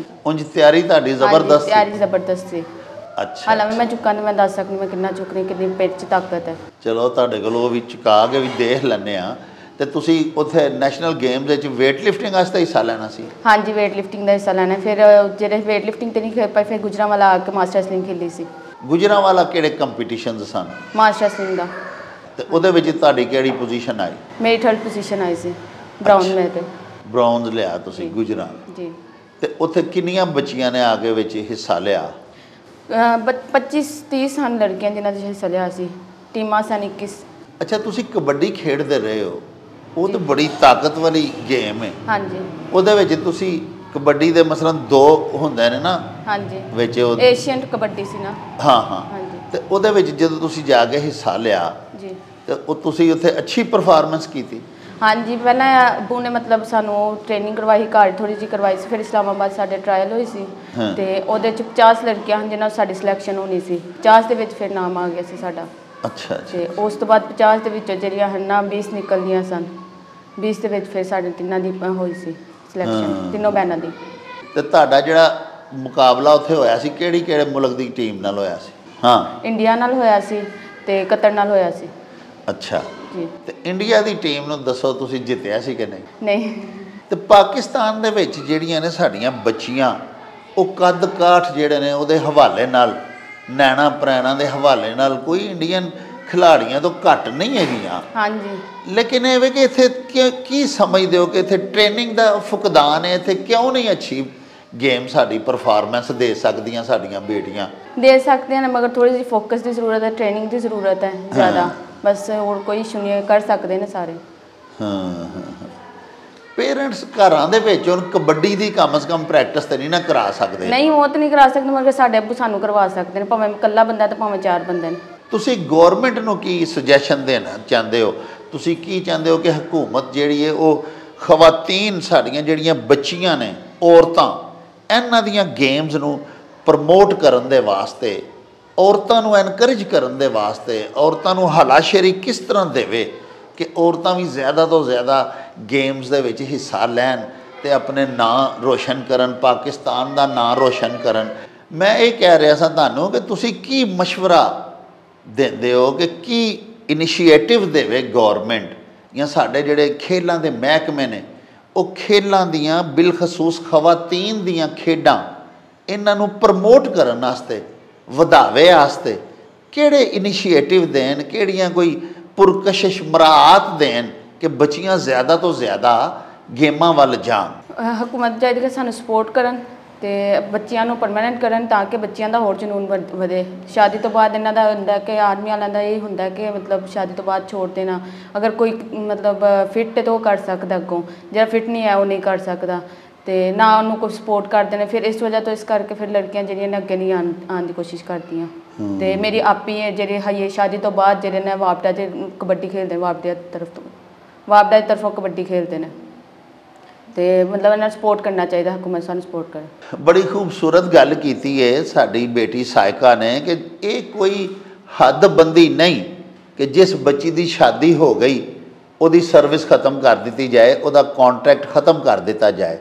ਉਂਝ ਤਿਆਰੀ ਤੁਹਾਡੀ ਜ਼ਬਰਦਸਤ ਸੀ? ਤਿਆਰੀ ਜ਼ਬਰਦਸਤ ਸੀ। ਅੱਛਾ। ਹਾਲਾਂਕਿ ਮੈਂ ਚੁੱਕਾਂ ਨਹੀਂ, ਮੈਂ ਦੱਸ ਸਕਦੀ ਮੈਂ ਕਿੰਨਾ ਚੁੱਕਣੀ, ਕਿੰਨੀ ਪੇਟ 'ਚ ਤਾਕਤ ਹੈ। ਚਲੋ ਤੁਹਾਡੇ ਕੋਲ ਉਹ ਵੀ ਚੁਕਾ ਕੇ ਵੀ ਦੇਖ ਲੈਂਦੇ ਆ। ਤੇ ਤੁਸੀਂ ਉੱਥੇ ਨੈਸ਼ਨਲ ਗੇਮਸ ਵਿੱਚ ਵੇਟ ਲਿਫਟਿੰਗ ਵਾਸਤੇ ਹਿੱਸਾ ਲੈਣਾ ਸੀ? ਹਾਂਜੀ, ਵੇਟ ਲਿਫਟਿੰਗ ਦਾ ਹਿੱਸਾ ਲੈਣਾ। ਫਿਰ ਜਿਹੜੇ ਵੇਟ ਲਿਫਟਿੰਗ ਤੇ ਨਹੀਂ ਖੇਡ ਪਾਈ, ਫਿਰ ਗੁਜਰਾਂਵਾਲਾ ਆ ਕੇ ਮਾਸਟਰ ਰੈਸਲਿੰਗ ਖੇਲੀ ਸੀ। ਗੁਜਰਾਂਵਾਲਾ ਕਿਹੜੇ ਕੰਪੀਟੀਸ਼ਨਸ ਸਨ? ਮਾਸਟਰ ਰੈਸਲਿੰਗ ਦਾ। ਤੇ ਉਹਦੇ ਵਿੱਚ ਤੁਹਾਡੀ ਕਿਹੜੀ ਪੋਜੀਸ਼ਨ ਆਈ? ਮੇਰੀ 3rd ਪੋਜੀਸ਼ਨ ਆਈ ਸੀ, ਬ੍ਰਾਊਨ ਮੇ ਤੇ। ਬ੍ਰਾਊਨਜ਼ ਲਿਆ ਤੁਸੀਂ ਗੁਜਰਾਂ ਜੀ। ਤੇ ਉੱਥੇ ਕਿੰਨੀਆਂ ਬੱਚੀਆਂ ਨੇ ਆ ਕੇ ਵਿੱਚ ਹਿੱਸਾ ਲਿਆ? 25-30 ਸਨ ਲੜਕੀਆਂ ਜਿਨ੍ਹਾਂ ਨੇ ਹਿੱਸਾ ਲਿਆ ਸੀ। ਟੀਮਾਂ ਸਨ 21। ਅੱਛਾ, ਤੁਸੀਂ ਕਬੱਡੀ ਖੇਡਦੇ ਰਹੇ ਹੋ, ਉਹ ਤਾਂ ਬੜੀ ਤਾਕਤ ਵਾਲੀ ਗੇਮ ਹੈ। ਹਾਂਜੀ। ਉਹਦੇ ਵਿੱਚ ਤੁਸੀਂ ਕਬੱਡੀ ਦੇ ਮਸਲਨ 2 ਹੁੰਦੇ ਨੇ ਨਾ? ਹਾਂਜੀ। ਵਿੱਚ ਏਸ਼ੀਅਨ ਕਬੱਡੀ ਸੀ ਨਾ? ਹਾਂ ਹਾਂ। ਹਾਂਜੀ। ਤੇ ਉਹਦੇ ਵਿੱਚ ਜਦੋਂ ਤੁਸੀਂ ਜਾ ਕੇ ਹਿੱਸਾ ਲਿਆ ਜੀ ਤੇ ਉਹ ਤੁਸੀਂ ਉੱਥੇ ਅੱਛੀ ਪਰਫਾਰਮੈਂਸ ਕੀਤੀ? ਹਾਂਜੀ, ਪਹਿਲਾਂ ਅੱਬੂ ਨੇ ਮਤਲਬ ਸਾਨੂੰ ਟ੍ਰੇਨਿੰਗ ਕਰਵਾਈ, ਘਰ ਥੋੜੀ ਜਿਹੀ ਕਰਵਾਈ ਸੀ। ਫਿਰ ਇਸਲਾਮਾਬਾਦ ਸਾਡੇ ਟਰਾਇਲ ਹੋਈ ਸੀ ਤੇ ਉਹਦੇ 'ਚ 50 ਲੜਕੀਆਂ ਹਨ ਜਿਨ੍ਹਾਂ ਨੂੰ ਸਾਡੀ ਸਿਲੈਕਸ਼ਨ ਹੋਣੀ ਸੀ। 50 ਦੇ ਵਿੱਚ ਫਿਰ ਨਾਮ ਆ ਗਿਆ ਸੀ ਸਾਡਾ। ਅੱਛਾ ਤੇ ਉਸ ਤੋਂ ਬਾਅਦ 50 ਦੇ ਵਿੱਚੋਂ ਜਿਹੜੀਆਂ ਹੰਨਾ 20 ਨਿਕਲਦੀਆਂ ਸਨ। 20 ਦੇ ਵਿੱਚ ਫਿਰ ਸਾਡੇ ਤਿੰਨਾਂ ਦੀ ਹੋਈ ਸੀ ਸਿਲੈਕਸ਼ਨ, ਤਿੰਨੋਂ ਬਹਿਨਾਂ ਦੀ। ਤੇ ਤੁਹਾਡਾ ਜਿਹੜਾ ਮੁਕਾਬਲਾ ਉੱਥੇ ਹੋਇਆ ਸੀ ਕਿਹੜੇ ਮੁਲਕ ਦੀ ਟੀਮ ਨਾਲ ਹੋਇਆ ਸੀ? ਹਾਂ, ਇੰਡੀਆ ਨਾਲ ਹੋਇਆ ਸੀ ਤੇ ਕਤਰ ਨਾਲ ਹੋਇਆ ਸੀ। ਅੱਛਾ ਜੀ। ਤੇ ਇੰਡੀਆ ਦੀ ਟੀਮ ਨੂੰ ਦੱਸੋ ਤੁਸੀਂ ਜਿੱਤਿਆ ਸੀ ਕਿ ਨਹੀਂ? ਨਹੀਂ। ਤੇ ਪਾਕਿਸਤਾਨ ਦੇ ਵਿੱਚ ਜਿਹੜੀਆਂ ਨੇ ਸਾਡੀਆਂ ਬੱਚੀਆਂ, ਉਹ ਕੱਦ ਕਾਠ ਜਿਹੜੇ ਨੇ ਉਹਦੇ ਹਵਾਲੇ ਨਾਲ, ਨੈਣਾ ਪ੍ਰੈਣਾ ਦੇ ਹਵਾਲੇ ਨਾਲ ਕੋਈ ਇੰਡੀਅਨ ਖਿਲਾੜੀਆਂ ਤੋਂ ਘੱਟ ਨਹੀਂ ਹੈਗੀਆਂ। ਹਾਂਜੀ। ਲੇਕਿਨ ਇਹ ਵੇ ਕਿ ਇੱਥੇ ਕੀ ਸਮਝਦੇ ਹੋ ਕਿ ਇੱਥੇ ਟ੍ਰੇਨਿੰਗ ਦਾ ਫੁਕਦਾਨ ਹੈ? ਇੱਥੇ ਕਿਉਂ ਨਹੀਂ ਅੱਛੀ ਗੇਮ ਸਾਡੀ ਪਰਫਾਰਮੈਂਸ ਦੇ ਸਕਦੀਆਂ ਸਾਡੀਆਂ ਬੇਟੀਆਂ? ਦੇ ਸਕਦੇ ਹਨ, ਮਗਰ ਥੋੜੀ ਜਿਹੀ ਫੋਕਸ ਦੀ ਜ਼ਰੂਰਤ ਹੈ, ਟ੍ਰੇਨਿੰਗ ਦੀ ਜ਼ਰੂਰਤ ਹੈ ਜ਼ਿਆਦਾ। ਬਸ ਹੋਰ ਕੋਈ ਇਸ਼ੂ ਨਹੀਂ, ਕਰ ਸਕਦੇ ਨੇ ਸਾਰੇ। ਪੇਰੈਂਟਸ ਘਰਾਂ ਦੇ ਵਿੱਚ ਹੁਣ ਕਬੱਡੀ ਦੀ ਕਮ ਸੇ ਕਮ ਪ੍ਰੈਕਟਿਸ ਤੇ ਨਹੀਂ ਨਾ ਕਰਾ ਸਕਦੇ? ਨਹੀਂ, ਉਹ ਤਾਂ ਨਹੀਂ ਕਰਾ ਸਕਦੇ, ਮਗਰ ਸਾਡੇ ਅੱਬੂ ਸਾਨੂੰ ਕਰਵਾ ਸਕਦੇ ਨੇ, ਭਾਵੇਂ ਇਕੱਲਾ ਬੰਦਾ ਤੇ ਭਾਵੇਂ 4 ਬੰਦੇ ਨੇ। ਤੁਸੀਂ ਗੌਰਮੈਂਟ ਨੂੰ ਕੀ ਸੁਜੈਸ਼ਨ ਦੇਣਾ ਚਾਹੁੰਦੇ ਹੋ? ਤੁਸੀਂ ਕੀ ਚਾਹੁੰਦੇ ਹੋ ਕਿ ਹਕੂਮਤ ਜਿਹੜੀ ਹੈ ਉਹ ਖਵਾਤੀਨ ਸਾਡੀਆਂ ਜਿਹੜੀਆਂ ਬੱਚੀਆਂ ਨੇ, ਔਰਤਾਂ, ਇਹਨਾਂ ਦੀਆਂ ਗੇਮਸ ਨੂੰ ਪ੍ਰਮੋਟ ਕਰਨ ਦੇ ਵਾਸਤੇ, ਔਰਤਾਂ ਨੂੰ ਐਨਕਰੇਜ ਕਰਨ ਦੇ ਵਾਸਤੇ, ਔਰਤਾਂ ਨੂੰ ਹਲਾਸ਼ੇਰੀ ਕਿਸ ਤਰ੍ਹਾਂ ਦੇਵੇ ਕਿ ਔਰਤਾਂ ਵੀ ਜ਼ਿਆਦਾ ਤੋਂ ਜ਼ਿਆਦਾ ਗੇਮਸ ਦੇ ਵਿੱਚ ਹਿੱਸਾ ਲੈਣ ਤੇ ਆਪਣੇ ਨਾਂ ਰੋਸ਼ਨ ਕਰਨ, ਪਾਕਿਸਤਾਨ ਦਾ ਨਾਂ ਰੋਸ਼ਨ ਕਰਨ? ਮੈਂ ਇਹ ਕਹਿ ਰਿਹਾ ਸਾਂ ਤੁਹਾਨੂੰ ਕਿ ਤੁਸੀਂ ਕੀ ਮਸ਼ਵਰਾ ਦਿੰਦੇ ਹੋ ਕਿ ਕੀ ਇਨੀਸ਼ੀਏਟਿਵ ਦੇਵੇ ਗੌਰਮੈਂਟ ਜਾਂ ਸਾਡੇ ਜਿਹੜੇ ਖੇਲਾਂ ਦੇ ਮਹਿਕਮੇ ਨੇ, ਉਹ ਖੇਲਾਂ ਦੀਆਂ ਬਿਲਖਸੂਸ ਖਵਾਤੀਨ ਦੀਆਂ ਖੇਡਾਂ, ਇਹਨਾਂ ਨੂੰ ਪ੍ਰਮੋਟ ਕਰਨ ਵਾਸਤੇ, ਵਧਾਵੇ ਵਾਸਤੇ ਕਿਹੜੇ ਇਨੀਸ਼ੀਏਟਿਵ ਦੇਣ, ਕਿਹੜੀਆਂ ਕੋਈ ਪੁਰਕਸ਼ਿਸ਼ ਮਰਾਹਤ ਦੇਣ ਕਿ ਬੱਚੀਆਂ ਜ਼ਿਆਦਾ ਤੋਂ ਜ਼ਿਆਦਾ ਗੇਮਾਂ ਵੱਲ ਜਾਣ? ਹਕੂਮਤ ਚਾਹੀਦੀ ਕਿ ਸਾਨੂੰ ਸਪੋਰਟ ਕਰਨ ਤੇ ਬੱਚਿਆਂ ਨੂੰ ਪਰਮਾਨੈਂਟ ਕਰਨ, ਤਾਂ ਕਿ ਬੱਚਿਆਂ ਦਾ ਹੋਰ ਜਨੂਨ ਵਧੇ। ਸ਼ਾਦੀ ਤੋਂ ਬਾਅਦ ਇਹਨਾਂ ਦਾ ਹੁੰਦਾ ਕਿ ਆਰਮੀ ਵਾਲਿਆਂ ਦਾ ਇਹ ਹੁੰਦਾ ਕਿ ਮਤਲਬ ਸ਼ਾਦੀ ਤੋਂ ਬਾਅਦ ਛੋੜ ਦੇਣਾ। ਅਗਰ ਕੋਈ ਮਤਲਬ ਫਿੱਟ ਹੈ ਤਾਂ ਉਹ ਕਰ ਸਕਦਾ, ਅੱਗੋਂ ਜਿਹੜਾ ਫਿੱਟ ਨਹੀਂ ਹੈ ਉਹ ਨਹੀਂ ਕਰ ਸਕਦਾ, ਤੇ ਨਾ ਉਹਨੂੰ ਕੋਈ ਸਪੋਰਟ ਕਰਦੇ ਨੇ। ਫਿਰ ਇਸ ਵਜ੍ਹਾ ਤੋਂ ਇਸ ਕਰਕੇ ਫਿਰ ਲੜਕੀਆਂ ਜਿਹੜੀਆਂ ਨੇ ਅੱਗੇ ਨਹੀਂ ਆਉਣ ਦੀ ਕੋਸ਼ਿਸ਼ ਕਰਦੀਆਂ। ਤੇ ਮੇਰੀ ਆਪੀ ਹੈ ਜਿਹੜੇ ਹਜੇ ਸ਼ਾਦੀ ਤੋਂ ਬਾਅਦ ਜਿਹੜੇ ਨੇ ਵਾਪਡਾ 'ਚ ਕਬੱਡੀ ਖੇਡਦੇ ਨੇ, ਵਾਪਡਾ ਦੀ ਤਰਫੋਂ ਕਬੱਡੀ ਖੇਡਦੇ ਨੇ, ਤੇ ਮਤਲਬ ਇਹਨਾਂ ਨੂੰ ਸਪੋਰਟ ਕਰਨਾ ਚਾਹੀਦਾ, ਹਕੂਮਤ ਸਾਨੂੰ ਸਪੋਰਟ ਕਰੇ। ਬੜੀ ਖੂਬਸੂਰਤ ਗੱਲ ਕੀਤੀ ਹੈ ਸਾਡੀ ਬੇਟੀ ਸਾਇਕਾ ਨੇ ਕਿ ਇਹ ਕੋਈ ਹੱਦਬੰਦੀ ਨਹੀਂ ਕਿ ਜਿਸ ਬੱਚੀ ਦੀ ਸ਼ਾਦੀ ਹੋ ਗਈ ਉਹਦੀ ਸਰਵਿਸ ਖਤਮ ਕਰ ਦਿੱਤੀ ਜਾਏ, ਉਹਦਾ ਕੰਟਰੈਕਟ ਖਤਮ ਕਰ ਦਿੱਤਾ ਜਾਏ।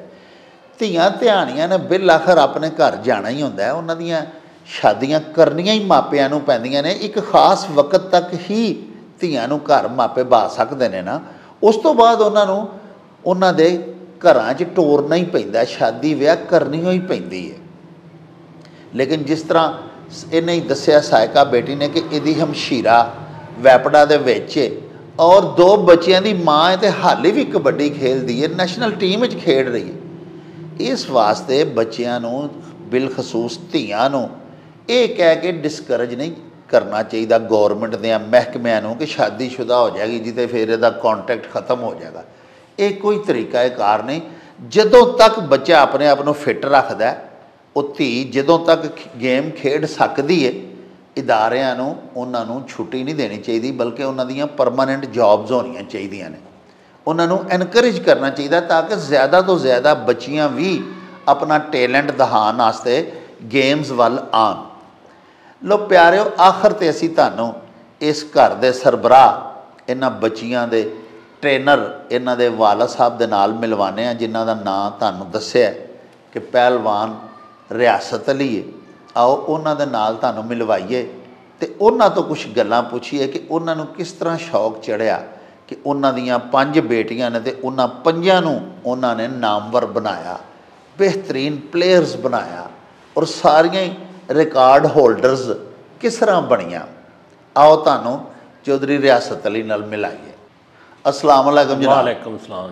ਧੀਆਂ ਧਿਆਣੀਆਂ ਨੇ ਬਿਲ ਆਖਰ ਆਪਣੇ ਘਰ ਜਾਣਾ ਹੀ ਹੁੰਦਾ, ਉਹਨਾਂ ਦੀਆਂ ਸ਼ਾਦੀਆਂ ਕਰਨੀਆਂ ਹੀ ਮਾਪਿਆਂ ਨੂੰ ਪੈਂਦੀਆਂ ਨੇ। ਇੱਕ ਖਾਸ ਵਕਤ ਤੱਕ ਹੀ ਧੀਆਂ ਨੂੰ ਘਰ ਮਾਪੇ ਬਾ ਸਕਦੇ ਨੇ ਨਾ, ਉਸ ਤੋਂ ਬਾਅਦ ਉਹਨਾਂ ਨੂੰ ਉਹਨਾਂ ਦੇ ਘਰਾਂ 'ਚ ਟੋਰਨਾ ਹੀ ਪੈਂਦਾ, ਸ਼ਾਦੀ ਵਿਆਹ ਕਰਨੀ ਹੋਈ ਪੈਂਦੀ ਹੈ। ਲੇਕਿਨ ਜਿਸ ਤਰ੍ਹਾਂ ਇਹਨੇ ਹੀ ਦੱਸਿਆ ਸਾਇਕਾ ਬੇਟੀ ਨੇ ਕਿ ਇਹਦੀ ਹਮਸ਼ੀਰਾ ਵੈਪੜਾ ਦੇ ਵਿੱਚ ਔਰ 2 ਬੱਚਿਆਂ ਦੀ ਮਾਂ ਹੈ ਤੇ ਹਾਲੇ ਵੀ ਕਬੱਡੀ ਖੇਡਦੀ ਹੈ, ਨੈਸ਼ਨਲ ਟੀਮ ਵਿੱਚ ਖੇਡ ਰਹੀ ਹੈ। ਇਸ ਵਾਸਤੇ ਬੱਚਿਆਂ ਨੂੰ ਬਿਲਖਸੂਸ ਧੀਆਂ ਨੂੰ ਇਹ ਕਹਿ ਕੇ ਡਿਸਕਰੇਜ ਨਹੀਂ ਕਰਨਾ ਚਾਹੀਦਾ ਗੌਰਮੈਂਟ ਦੇ ਮਹਿਕਮਿਆਂ ਨੂੰ ਕਿ ਸ਼ਾਦੀशुदा ਹੋ ਜਾਏਗੀ ਜੀ ਤੇ ਫਿਰ ਇਹਦਾ ਕੰਟਰੈਕਟ ਖਤਮ ਹੋ ਜਾਏਗਾ। ਇਹ ਕੋਈ ਤਰੀਕਾਕਾਰ ਨਹੀਂ। ਜਦੋਂ ਤੱਕ ਬੱਚਾ ਆਪਣੇ ਆਪ ਨੂੰ ਫਿੱਟ ਰੱਖਦਾ, ਉਹ ਧੀ ਜਦੋਂ ਤੱਕ ਗੇਮ ਖੇਡ ਸਕਦੀ ਹੈ, ਇਦਾਰਿਆਂ ਨੂੰ ਉਹਨਾਂ ਨੂੰ ਛੁੱਟੀ ਨਹੀਂ ਦੇਣੀ ਚਾਹੀਦੀ, ਬਲਕਿ ਉਹਨਾਂ ਦੀਆਂ ਪਰਮਾਨੈਂਟ ਜੌਬਸ ਹੋਣੀਆਂ ਚਾਹੀਦੀਆਂ ਨੇ। ਉਹਨਾਂ ਨੂੰ ਐਨਕਰੇਜ ਕਰਨਾ ਚਾਹੀਦਾ ਤਾਂ ਕਿ ਜ਼ਿਆਦਾ ਤੋਂ ਜ਼ਿਆਦਾ ਬੱਚੀਆਂ ਵੀ ਆਪਣਾ ਟੈਲੈਂਟ ਦਿਖਾਉਣ ਵਾਸਤੇ ਗੇਮਸ ਵੱਲ ਆਉਣ। ਲੋ ਪਿਆਰਿਓ, ਆਖਰ 'ਤੇ ਅਸੀਂ ਤੁਹਾਨੂੰ ਇਸ ਘਰ ਦੇ ਸਰਬਰਾਹ, ਇਹਨਾਂ ਬੱਚੀਆਂ ਦੇ ਟ੍ਰੇਨਰ, ਇਹਨਾਂ ਦੇ ਵਾਲਦ ਸਾਹਿਬ ਦੇ ਨਾਲ ਮਿਲਵਾਉਂਦੇ ਹਾਂ, ਜਿਨ੍ਹਾਂ ਦਾ ਨਾਂ ਤੁਹਾਨੂੰ ਦੱਸਿਆ ਕਿ ਪਹਿਲਵਾਨ ਰਿਆਸਤ ਅਲੀ ਹੈ। ਆਓ ਉਹਨਾਂ ਦੇ ਨਾਲ ਤੁਹਾਨੂੰ ਮਿਲਵਾਈਏ ਤੇ ਉਹਨਾਂ ਤੋਂ ਕੁਝ ਗੱਲਾਂ ਪੁੱਛੀਏ ਕਿ ਉਹਨਾਂ ਨੂੰ ਕਿਸ ਤਰ੍ਹਾਂ ਸ਼ੌਕ ਚੜ੍ਹਿਆ ਕਿ ਉਹਨਾਂ ਦੀਆਂ 5 ਬੇਟੀਆਂ ਨੇ ਤੇ ਉਹਨਾਂ 5 ਨੂੰ ਉਹਨਾਂ ਨੇ ਨਾਮਵਰ ਬਣਾਇਆ, ਬਿਹਤਰੀਨ ਪਲੇਅਰਸ ਬਣਾਇਆ, ਔਰ ਸਾਰੀਆਂ ਹੀ ਰਿਕਾਰਡ ਹੋਲਡਰਸ ਕਿਸ ਤਰ੍ਹਾਂ ਬਣੀਆਂ। ਆਓ ਤੁਹਾਨੂੰ ਚੌਧਰੀ ਰਿਆਸਤ ਅਲੀ ਨਾਲ ਮਿਲਾਈਏ। अस्सलाम वालेकुम जनाब। वालेकुम सलाम।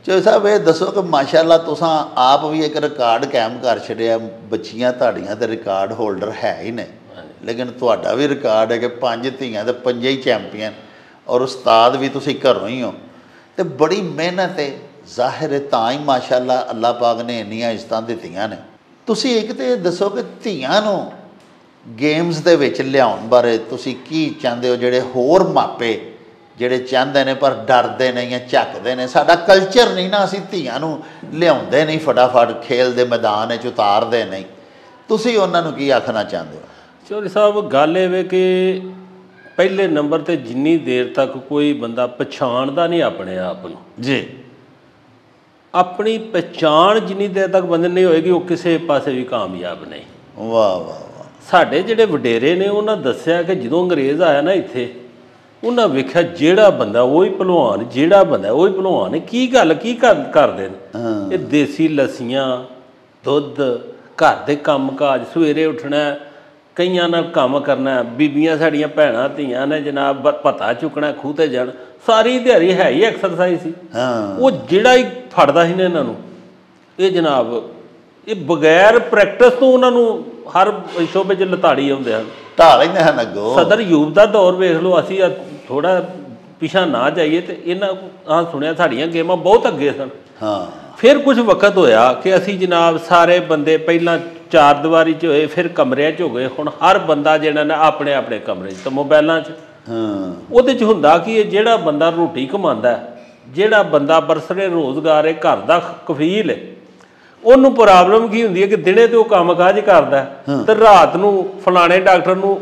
चौधरी साहब ये दसो कि माशाअल्लाह तुसां आप भी एक रिकार्ड कायम कर छड़िया, बच्चियां तुहाडियां ते रिकार्ड होल्डर है ही ने, लेकिन तुहाडा भी रिकार्ड है कि 5 धीआं ते 5 ही चैंपीयन, और उस्ताद भी तुसीं घरों ही हो, तो बड़ी मेहनत है ज़ाहिर है, तां ही माशाअल्लाह अल्लाह पाक ने इन्नियां इज़्ज़तां दित्तियां ने। तुसीं एक तो दसो कि धीआं नूं गेम्स दे विच लियाउण बारे तुसीं की चाहुंदे हो, जिहड़े होर मापे ਜਿਹੜੇ ਚਾਹੁੰਦੇ ਨੇ ਪਰ ਡਰਦੇ ਨੇ ਜਾਂ ਝੱਕਦੇ ਨੇ, ਸਾਡਾ ਕਲਚਰ ਨਹੀਂ ਨਾ, ਅਸੀਂ ਧੀਆਂ ਨੂੰ ਲਿਆਉਂਦੇ ਨਹੀਂ ਫਟਾਫਟ ਖੇਲ ਦੇ ਮੈਦਾਨ ਵਿੱਚ ਉਤਾਰਦੇ ਨਹੀਂ, ਤੁਸੀਂ ਉਹਨਾਂ ਨੂੰ ਕੀ ਆਖਣਾ ਚਾਹੁੰਦੇ ਹੋ? ਚੌਧਰੀ ਸਾਹਿਬ, ਗੱਲ ਇਹ ਵੇ ਕਿ ਪਹਿਲੇ ਨੰਬਰ ਤੇ ਜਿੰਨੀ ਦੇਰ ਤੱਕ ਕੋਈ ਬੰਦਾ ਪਛਾਣਦਾ ਨਹੀਂ ਆਪਣੇ ਆਪ ਨੂੰ ਜੀ, ਆਪਣੀ ਪਛਾਣ ਜਿੰਨੀ ਦੇਰ ਤੱਕ ਬੰਦੇ ਨਹੀਂ ਹੋਏਗੀ ਉਹ ਕਿਸੇ ਪਾਸੇ ਵੀ ਕਾਮਯਾਬ ਨਹੀਂ। ਵਾਹ ਵਾਹ ਵਾਹ। ਸਾਡੇ ਜਿਹੜੇ ਵਡੇਰੇ ਨੇ ਉਹਨਾਂ ਦੱਸਿਆ ਕਿ ਜਦੋਂ ਅੰਗਰੇਜ਼ ਆਇਆ ਨਾ ਇੱਥੇ, ਉਹਨਾਂ ਵੇਖਿਆ ਜਿਹੜਾ ਬੰਦਾ ਉਹੀ ਭਲਵਾਨ, ਜਿਹੜਾ ਬੰਦਾ ਉਹੀ ਭਲਵਾਨ। ਕੀ ਗੱਲ ਕੀ ਕਰਦੇ ਨੇ ਇਹ? ਦੇਸੀ ਲੱਸੀਆਂ, ਦੁੱਧ, ਘਰ ਦੇ ਕੰਮ ਕਾਜ, ਸਵੇਰੇ ਉੱਠਣਾ, ਕਈਆਂ ਨਾਲ ਕੰਮ ਕਰਨਾ, ਬੀਬੀਆਂ ਸਾਡੀਆਂ ਭੈਣਾਂ ਧੀਆਂ ਨੇ ਜਨਾਬ ਪਤਾ ਚੁੱਕਣਾ, ਖੂਹ 'ਤੇ ਜਾਣਾ, ਸਾਰੀ ਦਿਹਾੜੀ ਹੈ ਹੀ ਐਕਸਰਸਾਈਜ਼ ਸੀ। ਉਹ ਜਿਹੜਾ ਹੀ ਫੜਦਾ ਸੀ ਨਾ ਇਹਨਾਂ ਨੂੰ, ਇਹ ਜਨਾਬ ਇਹ ਬਗੈਰ ਪ੍ਰੈਕਟਿਸ ਤੋਂ ਉਹਨਾਂ ਨੂੰ ਹਰ ਸ਼ੋਬੇ 'ਚ ਲਤਾੜੀ ਆਉਂਦੇ ਹਨ, ਢਾਹ ਲੈਂਦੇ ਹਨ ਅੱਗੋਂ। ਸਦਰ ਯੂਬ ਦਾ ਦੌਰ ਵੇਖ ਲਓ, ਅਸੀਂ ਥੋੜ੍ਹਾ ਪਿਛਾ ਨਾ ਜਾਈਏ ਤੇ ਇਹਨਾਂ ਸੁਣਿਆ ਸਾਡੀਆਂ ਗੇਮਾਂ ਬਹੁਤ ਅੱਗੇ ਸਨ। ਹਾਂ, ਫਿਰ ਕੁਝ ਵਕਤ ਹੋਇਆ ਕਿ ਅਸੀਂ ਜਨਾਬ ਸਾਰੇ ਬੰਦੇ ਪਹਿਲਾਂ ਚਾਰ ਦੀਵਾਰੀ 'ਚ ਹੋਏ, ਫਿਰ ਕਮਰਿਆਂ 'ਚ ਹੋ ਗਏ। ਹੁਣ ਹਰ ਬੰਦਾ ਜਿਹੜਾ ਨਾ ਆਪਣੇ ਆਪਣੇ ਕਮਰੇ 'ਚ, ਤਾਂ ਮੋਬਾਈਲਾਂ 'ਚ। ਉਹਦੇ 'ਚ ਹੁੰਦਾ ਕਿ ਇਹ ਜਿਹੜਾ ਬੰਦਾ ਰੋਟੀ ਕਮਾਉਂਦਾ, ਜਿਹੜਾ ਬੰਦਾ ਬਰਸਰੇ ਰੋਜ਼ਗਾਰ ਹੈ, ਘਰ ਦਾ ਕਫੀਲ ਹੈ, ਉਹਨੂੰ ਪ੍ਰੋਬਲਮ ਕੀ ਹੁੰਦੀ ਹੈ ਕਿ ਦਿਨੇ ਤੇ ਉਹ ਕੰਮ ਕਾਜ ਕਰਦਾ ਤੇ ਰਾਤ ਨੂੰ ਫਲਾਣੇ ਡਾਕਟਰ ਨੂੰ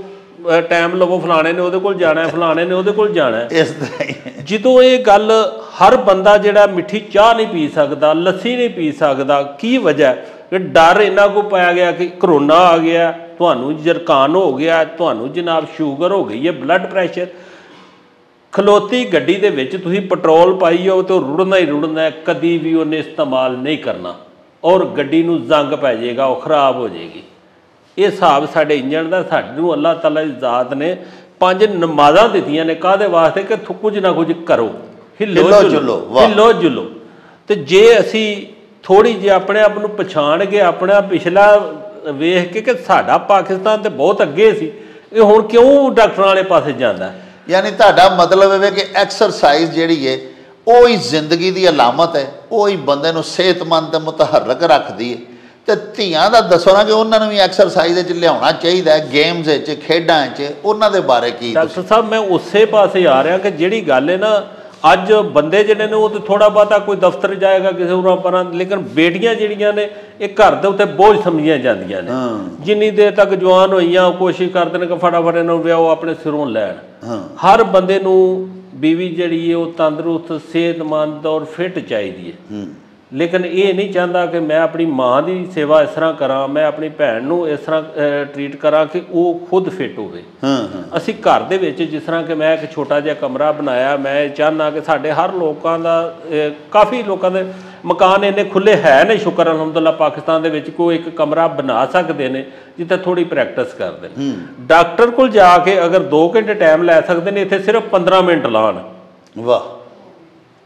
ਟਾਈਮ ਲਵੋ, ਫਲਾਣੇ ਨੇ ਉਹਦੇ ਕੋਲ ਜਾਣਾ, ਫਲਾਣੇ ਨੇ ਉਹਦੇ ਕੋਲ ਜਾਣਾ। ਇਸ ਤਰ੍ਹਾਂ ਜਦੋਂ ਇਹ ਗੱਲ ਹਰ ਬੰਦਾ ਜਿਹੜਾ ਮਿੱਠੀ ਚਾਹ ਨਹੀਂ ਪੀ ਸਕਦਾ, ਲੱਸੀ ਨਹੀਂ ਪੀ ਸਕਦਾ, ਕੀ ਵਜ੍ਹਾ? ਕਿ ਡਰ ਇਹਨਾਂ ਕੋ ਪਾਇਆ ਗਿਆ ਕਿ ਕਰੋਨਾ ਆ ਗਿਆ, ਤੁਹਾਨੂੰ ਜਰਕਾਨ ਹੋ ਗਿਆ, ਤੁਹਾਨੂੰ ਜਨਾਬ ਸ਼ੂਗਰ ਹੋ ਗਈ ਹੈ, ਬਲੱਡ ਪ੍ਰੈਸ਼ਰ। ਖਲੋਤੀ ਗੱਡੀ ਦੇ ਵਿੱਚ ਤੁਸੀਂ ਪੈਟਰੋਲ ਪਾਈ ਜਾਓ ਤੇ ਉਹ ਰੁੜਨਾ ਹੀ ਰੁੜਨਾ, ਕਦੀ ਵੀ ਉਹਨੇ ਇਸਤੇਮਾਲ ਨਹੀਂ ਕਰਨਾ ਔਰ ਗੱਡੀ ਨੂੰ ਜ਼ੰਗ ਪੈ ਜਾਏਗਾ, ਉਹ ਖਰਾਬ ਹੋ ਜਾਏਗੀ। ਇਹ ਹਿਸਾਬ ਸਾਡੇ ਇੰਜਣ ਦਾ। ਸਾਨੂੰ ਅੱਲਾਹ ਤਾਲਾ ਦੀ ਜ਼ਾਤ ਨੇ 5 ਨਮਾਜ਼ਾਂ ਦਿੱਤੀਆਂ ਨੇ, ਕਾਹਦੇ ਵਾਸਤੇ? ਕਿ ਕੁਝ ਨਾ ਕੁਝ ਕਰੋ, ਹਿੱਲੋ ਜੁਲੋ। ਤੇ ਜੇ ਅਸੀਂ ਥੋੜ੍ਹੀ ਜਿਹੀ ਆਪਣੇ ਆਪ ਨੂੰ ਪਛਾਣ ਕੇ ਆਪਣਾ ਪਿਛਲਾ ਵੇਖ ਕੇ ਕਿ ਸਾਡਾ ਪਾਕਿਸਤਾਨ ਤੇ ਬਹੁਤ ਅੱਗੇ ਸੀ, ਇਹ ਹੁਣ ਕਿਉਂ ਡਾਕਟਰਾਂ ਵਾਲੇ ਪਾਸੇ ਜਾਂਦਾ? ਯਾਨੀ ਤੁਹਾਡਾ ਮਤਲਬ ਹੈ ਕਿ ਐਕਸਰਸਾਈਜ਼ ਜਿਹੜੀ ਹੈ ਉਹ ਹੀ ਜ਼ਿੰਦਗੀ ਦੀ ਅਲਾਮਤ ਹੈ, ਉਹ ਹੀ ਬੰਦੇ ਨੂੰ ਸਿਹਤਮੰਦ ਤੇ ਮੁਤਹਰਕ ਰੱਖਦੀ ਹੈ। ਤੇ ਧੀਆਂ ਦਾ ਦੱਸੋ ਨਾ ਕਿ ਉਹਨਾਂ ਨੂੰ ਵੀ ਐਕਸਰਸਾਈਜ਼ ਵਿੱਚ ਲਿਆਉਣਾ ਚਾਹੀਦਾ ਹੈ, ਗੇਮਸ ਵਿੱਚ, ਖੇਡਾਂ 'ਚ, ਉਹਨਾਂ ਦੇ ਬਾਰੇ ਕੀ? ਡਾਕਟਰ ਸਾਹਿਬ ਮੈਂ ਉਸੇ ਪਾਸੇ ਆ ਰਿਹਾ ਕਿ ਜਿਹੜੀ ਗੱਲ ਹੈ ਨਾ, ਅੱਜ ਬੰਦੇ ਜਿਹੜੇ ਨੇ ਉਹ ਤਾਂ ਥੋੜ੍ਹਾ ਬਹੁਤਾ ਕੋਈ ਦਫ਼ਤਰ ਜਾਏਗਾ ਕਿਸੇ ਉਰਾਂ ਪਰਾਂ, ਲੇਕਿਨ ਬੇਟੀਆਂ ਜਿਹੜੀਆਂ ਨੇ ਇਹ ਘਰ ਦੇ ਉੱਤੇ ਬੋਝ ਸਮਝੀਆਂ ਜਾਂਦੀਆਂ ਨੇ। ਜਿੰਨੀ ਦੇਰ ਤੱਕ ਜਵਾਨ ਹੋਈਆਂ ਉਹ ਕੋਸ਼ਿਸ਼ ਕਰਦੇ ਨੇ ਕਿ ਫਟਾਫਟ ਇਹਨਾਂ ਨੂੰ ਵਿਆਹੋ, ਆਪਣੇ ਸਿਰੋਂ ਲੈਣ। ਹਰ ਬੰਦੇ ਨੂੰ ਬੀਵੀ ਜਿਹੜੀ ਹੈ ਉਹ ਤੰਦਰੁਸਤ, ਸਿਹਤਮੰਦ ਔਰ ਫਿੱਟ ਚਾਹੀਦੀ ਹੈ, ਲੇਕਿਨ ਇਹ ਨਹੀਂ ਚਾਹੁੰਦਾ ਕਿ ਮੈਂ ਆਪਣੀ ਮਾਂ ਦੀ ਸੇਵਾ ਇਸ ਤਰ੍ਹਾਂ ਕਰਾਂ, ਮੈਂ ਆਪਣੀ ਭੈਣ ਨੂੰ ਇਸ ਤਰ੍ਹਾਂ ਟਰੀਟ ਕਰਾਂ ਕਿ ਉਹ ਖੁਦ ਫਿੱਟ ਹੋਵੇ। ਅਸੀਂ ਘਰ ਦੇ ਵਿੱਚ ਜਿਸ ਤਰ੍ਹਾਂ ਕਿ ਮੈਂ ਇੱਕ ਛੋਟਾ ਜਿਹਾ ਕਮਰਾ ਬਣਾਇਆ, ਮੈਂ ਚਾਹੁੰਦਾ ਕਿ ਸਾਡੇ ਹਰ ਲੋਕਾਂ ਦਾ, ਕਾਫੀ ਲੋਕਾਂ ਦੇ ਮਕਾਨ ਇੰਨੇ ਖੁੱਲ੍ਹੇ ਹੈ ਨੇ, ਸ਼ੁਕਰ ਅਲਹਮਦੁਲਿਲਾ ਪਾਕਿਸਤਾਨ ਦੇ ਵਿੱਚ ਕੋਈ ਇੱਕ ਕਮਰਾ ਬਣਾ ਸਕਦੇ ਨੇ ਜਿੱਥੇ ਥੋੜ੍ਹੀ ਪ੍ਰੈਕਟਿਸ ਕਰਦੇ ਨੇ। ਡਾਕਟਰ ਕੋਲ ਜਾ ਕੇ ਅਗਰ 2 ਘੰਟੇ ਟਾਈਮ ਲੈ ਸਕਦੇ ਨੇ, ਇੱਥੇ ਸਿਰਫ 15 ਮਿੰਟ ਲਾਉਣ। ਵਾਹ,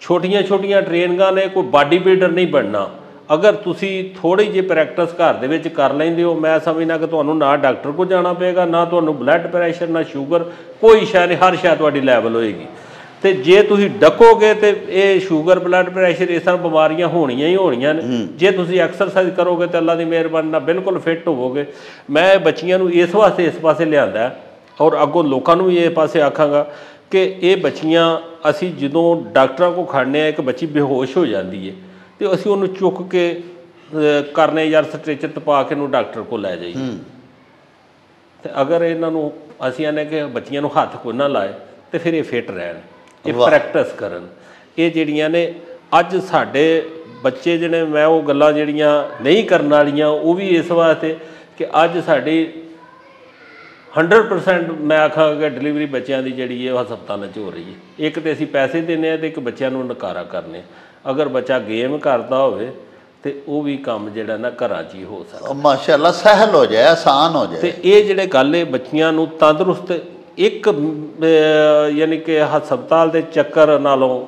ਛੋਟੀਆਂ ਛੋਟੀਆਂ ਟ੍ਰੇਨਿੰਗਾਂ ਨੇ, ਕੋਈ ਬਾਡੀ ਬਿਲਡਰ ਨਹੀਂ ਬਣਨਾ। ਅਗਰ ਤੁਸੀਂ ਥੋੜ੍ਹੀ ਜਿਹੀ ਪ੍ਰੈਕਟਿਸ ਘਰ ਦੇ ਵਿੱਚ ਕਰ ਲੈਂਦੇ ਹੋ, ਮੈਂ ਸਮਝਦਾ ਕਿ ਤੁਹਾਨੂੰ ਨਾ ਡਾਕਟਰ ਕੋਲ ਜਾਣਾ ਪਏਗਾ, ਨਾ ਤੁਹਾਨੂੰ ਬਲੱਡ ਪ੍ਰੈਸ਼ਰ, ਨਾ ਸ਼ੂਗਰ, ਕੋਈ ਸ਼ਾਇਦ ਨਹੀਂ, ਹਰ ਸ਼ਾਇਦ ਤੁਹਾਡੀ ਲੈਵਲ ਹੋਏਗੀ। ਤੇ ਜੇ ਤੁਸੀਂ ਡਕੋਗੇ ਤੇ ਇਹ ਸ਼ੂਗਰ, ਬਲੱਡ ਪ੍ਰੈਸ਼ਰ, ਇਸ ਤਰ੍ਹਾਂ ਬਿਮਾਰੀਆਂ ਹੋਣੀਆਂ ਹੀ ਹੋਣੀਆਂ ਨੇ। ਜੇ ਤੁਸੀਂ ਐਕਸਰਸਾਈਜ਼ ਕਰੋਗੇ ਤਾਂ ਅੱਲਾ ਦੀ ਮਿਹਰਬਾਨੀ ਨਾਲ ਬਿਲਕੁਲ ਫਿੱਟ ਹੋਵੋਗੇ। ਮੈਂ ਬੱਚੀਆਂ ਨੂੰ ਇਸ ਵਾਸਤੇ ਇਸ ਪਾਸੇ ਲਿਆਂਦਾ ਔਰ ਅੱਗੋਂ ਲੋਕਾਂ ਨੂੰ ਵੀ ਇਹ ਪਾਸੇ ਆਖਾਂਗਾ ਕਿ ਇਹ ਬੱਚੀਆਂ ਅਸੀਂ ਜਦੋਂ ਡਾਕਟਰਾਂ ਕੋਲ ਖੜਨੇ ਆ, ਇੱਕ ਬੱਚੀ ਬੇਹੋਸ਼ ਹੋ ਜਾਂਦੀ ਹੈ ਤੇ ਅਸੀਂ ਉਹਨੂੰ ਚੁੱਕ ਕੇ ਕਰਨੇ ਯਾਰ ਸਟ੍ਰੈਚਰ ਤਪਾ ਕੇ ਉਹਨੂੰ ਡਾਕਟਰ ਕੋਲ ਲੈ ਜਾਈਏ। ਤੇ ਅਗਰ ਇਹਨਾਂ ਨੂੰ ਅਸੀਂ ਆਨੇ ਕਿ ਬੱਚੀਆਂ ਨੂੰ ਹੱਥ ਕੋਈ ਨਾ ਲਾਏ ਤੇ ਫਿਰ ਇਹ ਫਿੱਟ ਰਹਿਣ, ਇਹ ਪ੍ਰੈਕਟਿਸ ਕਰਨ। ਇਹ ਜਿਹੜੀਆਂ ਨੇ ਅੱਜ ਸਾਡੇ ਬੱਚੇ ਜਿਹੜੇ, ਮੈਂ ਉਹ ਗੱਲਾਂ ਜਿਹੜੀਆਂ ਨਹੀਂ ਕਰਨ ਵਾਲੀਆਂ ਉਹ ਵੀ ਇਸ ਵਾਸਤੇ ਕਿ ਅੱਜ ਸਾਡੀ 100% ਮੈਂ ਆਖਾਂਗਾ ਕਿ ਡਿਲੀਵਰੀ ਬੱਚਿਆਂ ਦੀ ਜਿਹੜੀ ਹੈ ਉਹ ਹਸਪਤਾਲਾਂ 'ਚ ਹੋ ਰਹੀ ਹੈ। ਇੱਕ ਤਾਂ ਅਸੀਂ ਪੈਸੇ ਦਿੰਦੇ ਹਾਂ ਤੇ ਇੱਕ ਬੱਚਿਆਂ ਨੂੰ ਨਕਾਰਾ ਕਰਨੇ। ਅਗਰ ਬੱਚਾ ਗੇਮ ਕਰਦਾ ਹੋਵੇ ਤੇ ਉਹ ਵੀ ਕੰਮ ਜਿਹੜਾ ਨਾ ਘਰਾਂ 'ਚ ਹੀ ਹੋ ਸਕਦਾ। ਮਾਸ਼ਾਅੱਲਾ ਸਹਿਲ ਹੋ ਜਾਏ, ਆਸਾਨ ਹੋ ਜਾਏ। ਤੇ ਇਹ ਜਿਹੜੇ ਗੱਲ ਹੈ ਬੱਚੀਆਂ ਨੂੰ ਤੰਦਰੁਸਤ, ਇੱਕ ਯਾਨੀ ਕਿ ਹਸਪਤਾਲ ਦੇ ਚੱਕਰ ਨਾਲੋਂ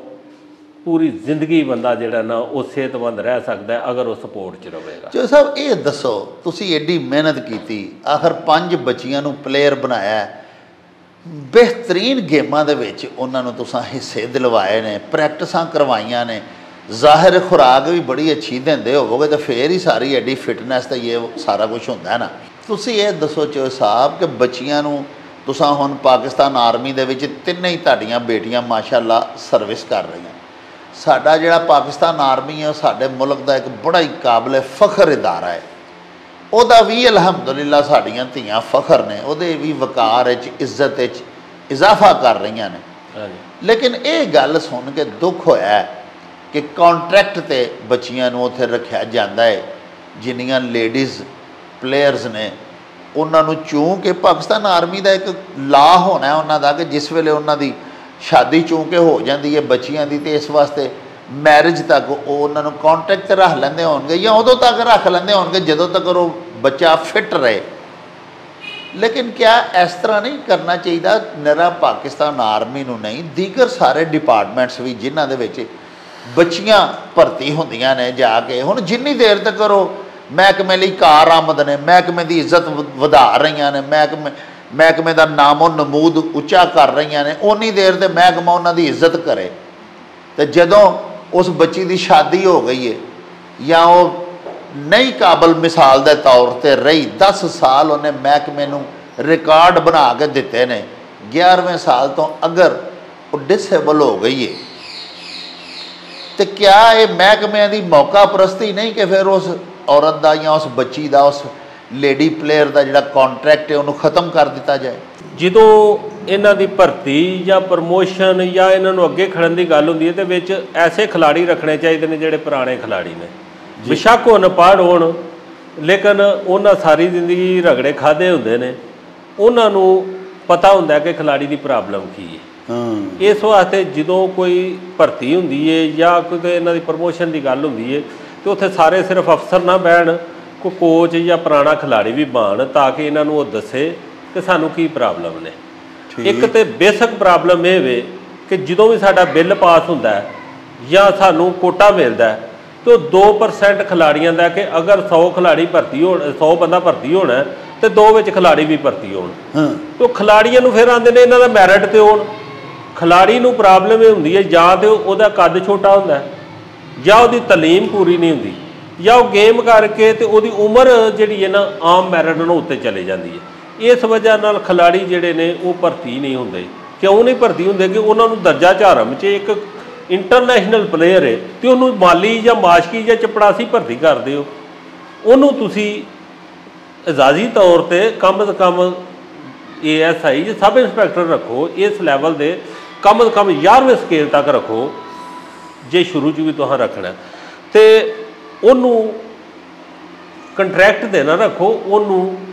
ਪੂਰੀ ਜ਼ਿੰਦਗੀ ਬੰਦਾ ਜਿਹੜਾ ਨਾ ਉਹ ਸਿਹਤਮੰਦ ਰਹਿ ਸਕਦਾ ਅਗਰ ਉਹ ਸਪੋਰਟ 'ਚ ਰਹੇਗਾ। ਚੋ ਸਾਹਿਬ ਇਹ ਦੱਸੋ, ਤੁਸੀਂ ਐਡੀ ਮਿਹਨਤ ਕੀਤੀ, ਆਖਰ 5 ਬੱਚੀਆਂ ਨੂੰ ਪਲੇਅਰ ਬਣਾਇਆ, ਬਿਹਤਰੀਨ ਗੇਮਾਂ ਦੇ ਵਿੱਚ ਉਹਨਾਂ ਨੂੰ ਤੁਸੀਂ ਹਿੱਸੇ ਦਿਲਵਾਏ ਨੇ, ਪ੍ਰੈਕਟਿਸਾਂ ਕਰਵਾਈਆਂ ਨੇ, ਜ਼ਾਹਿਰ ਖੁਰਾਕ ਵੀ ਬੜੀ ਅੱਛੀ ਦਿੰਦੇ ਹੋਵੋਗੇ ਤਾਂ ਫੇਰ ਹੀ ਸਾਰੀ ਐਡੀ ਫਿਟਨੈਸ ਤੇ ਇਹ ਸਾਰਾ ਕੁਝ ਹੁੰਦਾ ਹੈ ਨਾ। ਤੁਸੀਂ ਇਹ ਦੱਸੋ ਚੋ ਸਾਹਿਬ ਕਿ ਬੱਚੀਆਂ ਨੂੰ ਤੁਸੀਂ ਹੁਣ ਪਾਕਿਸਤਾਨ ਆਰਮੀ ਦੇ ਵਿੱਚ ਤਿੰਨੇ ਹੀ ਤੁਹਾਡੀਆਂ ਬੇਟੀਆਂ ਮਾਸ਼ਾਅੱਲਾ ਸਰਵਿਸ ਕਰ ਰਹੀਆਂ। ਸਾਡਾ ਜਿਹੜਾ ਪਾਕਿਸਤਾਨ ਆਰਮੀ ਹੈ ਉਹ ਸਾਡੇ ਮੁਲਕ ਦਾ ਇੱਕ ਬੜਾ ਹੀ ਕਾਬਿਲ ਫਖਰ ਇਦਾਰਾ ਹੈ। ਉਹਦਾ ਵੀ ਅਲਹਮਦੁਲਿਲਾ ਸਾਡੀਆਂ ਧੀਆਂ ਫਖਰ ਨੇ, ਉਹਦੇ ਵੀ ਵਕਾਰ ਵਿੱਚ, ਇੱਜ਼ਤ ਵਿੱਚ, इजाफा कर रही ने। हाँ जी। लेकिन ये गल सुन के दुख होया कि कॉन्ट्रैक्ट ते बच्चियां नूं उत्थे रखिया जांदा है, जिन्नियां लेडीज़ प्लेयर्स ने उन्होंने चूं के पाकिस्तान आर्मी का एक ला होना है उन्हों का कि जिस वेले उन्होंने शादी चूं के हो जाती है बच्चियां की, तो इस वास्ते मैरिज तक उन्होंने कॉन्ट्रैक्ट रख लेंदे होणगे या उदों तक रख लेंदे होणगे जदों तक वो बच्चा फिट रहे। लेकिन क्या इस तरह नहीं करना चाहिए? निरा पाकिस्तान आर्मी नूं नहीं, दीगर सारे डिपार्टमेंट्स भी जिन्हां दे विच बच्चियां भर्ती होंदियां ने जाके, हुण जिन्नी देर तक वो महकमे लई कारआमद ने, महकमे की इज्जत वधा रही ने, महकमे का नामो नमूद उच्चा कर रही ने, उन्नी देर तो महकमा उन्होंने इज्जत करे। तो जदों उस बच्ची की शादी हो गई है या वो नहीं काबल मिसाल के तौर पर रही, 10 साल उन्हें महकमे नूं रिकॉर्ड बना के दिते ने, 11वें साल तो अगर वो डिसेबल हो गई है तो क्या ये महकमे की मौका परस्ती नहीं कि फिर उस औरत का या उस बच्ची का, उस लेडी प्लेयर का जिहड़ा कॉन्ट्रैक्ट है उन्होंने खत्म कर दिता जाए? ਜਦੋਂ ਇਹਨਾਂ ਦੀ ਭਰਤੀ ਜਾਂ ਪ੍ਰਮੋਸ਼ਨ ਜਾਂ ਇਹਨਾਂ ਨੂੰ ਅੱਗੇ ਖੜਨ ਦੀ ਗੱਲ ਹੁੰਦੀ ਹੈ ਤੇ ਵਿੱਚ ਐਸੇ ਖਿਲਾੜੀ ਰੱਖਣੇ ਚਾਹੀਦੇ ਨੇ ਜਿਹੜੇ ਪੁਰਾਣੇ ਖਿਲਾੜੀ ਨੇ, ਬੇਸ਼ੱਕ ਉਹ ਅਨਪੜ੍ਹ ਹੋਣ ਲੇਕਿਨ ਉਹਨਾਂ ਸਾਰੀ ਜ਼ਿੰਦਗੀ ਰਗੜੇ ਖਾਦੇ ਹੁੰਦੇ ਨੇ, ਉਹਨਾਂ ਨੂੰ ਪਤਾ ਹੁੰਦਾ ਕਿ ਖਿਲਾੜੀ ਦੀ ਪ੍ਰੋਬਲਮ ਕੀ ਹੈ। ਇਸ ਵਾਸਤੇ ਜਦੋਂ ਕੋਈ ਭਰਤੀ ਹੁੰਦੀ ਹੈ ਜਾਂ ਕੋਈ ਇਹਨਾਂ ਦੀ ਪ੍ਰਮੋਸ਼ਨ ਦੀ ਗੱਲ ਹੁੰਦੀ ਹੈ तो उत्थे सारे सिर्फ अफसर ना बैठ, कोई कोच या पुराना खिलाड़ी भी बन ताकि इन्हों वो दसे कि सानू की प्रॉब्लम ने। एक तो बेसिक प्रॉब्लम ये वे कि जो भी साडा बिल पास होंदा है या सानू कोटा मिलता है तो 2% खिलाड़ियों का कि अगर 100 खिलाड़ी भर्ती हो, 100 बंदा भर्ती होना तो 2 विच खिलाड़ी भी भर्ती हो, तो खिलाड़ियों को फिर आते हैं इन्हों का मैरिट तो हो। खिलाड़ी को प्रॉब्लम ये होंदी है या तो वह कद छोटा होंदा है या वो तलीम पूरी नहीं होंदी या वो गेम करके तो वो उम्र जी है ना आम मैरिट नालों उत्ते चले जाती है। इस वजह नाल खिलाड़ी जिहड़े ने वो भर्ती नहीं होंदे। क्यों नहीं भर्ती होंदे कि उन्होंने दर्जा झारम च एक इंटरनेशनल प्लेयर है तो उन्होंने माली या माशकी या चपड़ासी भर्ती करते हो, उन्होंने तुसी एजाजी तौर पर कम से कम ASI या सब इंस्पैक्टर रखो, इस लैवल के कम से कम 11वें स्केल तक रखो जे शुरू च भी तुहां रखना तो उन्होंने कंट्रैक्ट देना रखो, उन्होंने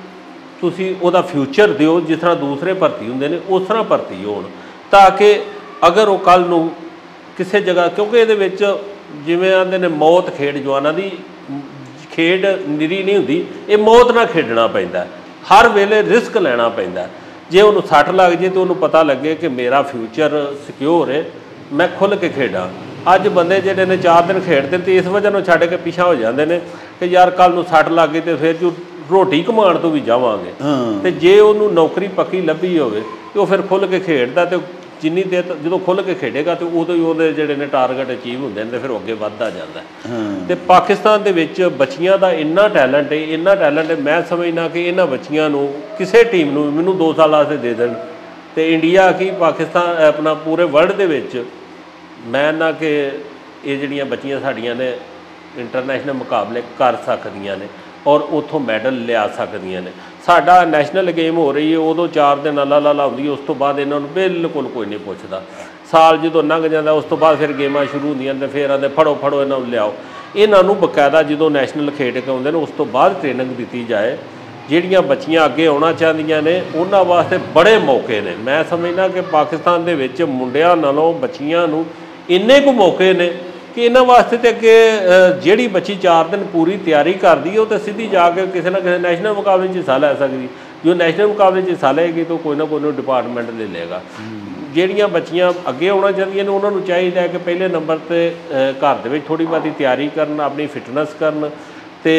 तुसी उहदा फ्यूचर दिओ जिस तरह दूसरे भर्ती होंदे ने उस तरह भर्ती होण ताकि अगर वो कल नूं किसी जगह, क्योंकि ये जिवें आंदे ने मौत खेड जवानां दी खेड निरी नहीं हुंदी, ये मौत नाल खेडना पैंदा, हर वेले रिस्क लैना पैंदा। जे उन्होंने सट लग जाए तो उन्होंने पता लगे कि मेरा फ्यूचर सिक्योर है, मैं खुल के खेडा। अज बंदे जिहड़े ने 4 दिन खेडते तो इस वजह छड्ड के पिछा हो जाते हैं कि यार कल नूं सट लग गई तो फिर जो रोटी कमाण तो भी जावांगे, तो जे उन्होंने नौकरी पक्की लभी होवे तो फिर खुल के खेडदा, तो जिन्नी देर जो खुल के खेडेगा तो उदों ही उहदे जिहड़े ने टारगेट अचीव होंदे ने, फिर अगे वधदा जांदा है। तो पाकिस्तान दे विच बच्चियां दा इन्ना टैलेंट है, इन्ना टैलेंट है, मैं समझना कि इन्हां बच्चियां नूं किसी टीम नूं मैनूं 2 साल वास्ते दे देण तो इंडिया की पाकिस्तान अपना पूरे वर्ल्ड दे विच मैं ना कि ये जिहड़ियां बच्चियां साडियां ने इंटरनेशनल मुकाबले कर सकदियां ने और उतों मैडल लिया सकदियां ने। साडा नैशनल गेम हो रही है उदों 4 दिन अला ला होंदी, उस तो बाद इन्हों बिल्कुल कोई नहीं पुछदा। साल जो लंघ जाता उस तो बाद फिर गेमां शुरू होंदियां तो फिर आते फड़ो फड़ो इन्हों लियाओ। इन्हों बकायदा जो नैशनल खेड के आउंदे ने उस तो बाद ट्रेनिंग दी जाए। जिहड़ियां बच्चियां अगे आउणा चाहदियां ने उन्हां वास्ते बड़े मौके ने। मैं समझना कि पाकिस्तान दे विच मुंडियां नालों बच्चियां नूं इन्ने को मौके ने कि इन्होंने वास्ते तो अगे जिहड़ी बच्ची 4 दिन पूरी तैयारी करती है तो सीधी जाके किसी ना किसी नैशनल मुकाबले हिस्सा लै सकती। जो नैशनल मुकाबले हिस्सा लेगी तो कोई ना कोई डिपार्टमेंट ले लेगा। जिहड़ियां बच्चियां अगे आउणा चाहदियां ने उन्होंने चाहिए कि पहले नंबर पर घर दे विच थोड़ी बहुती तैयारी करन, अपनी फिटनेस करन, तो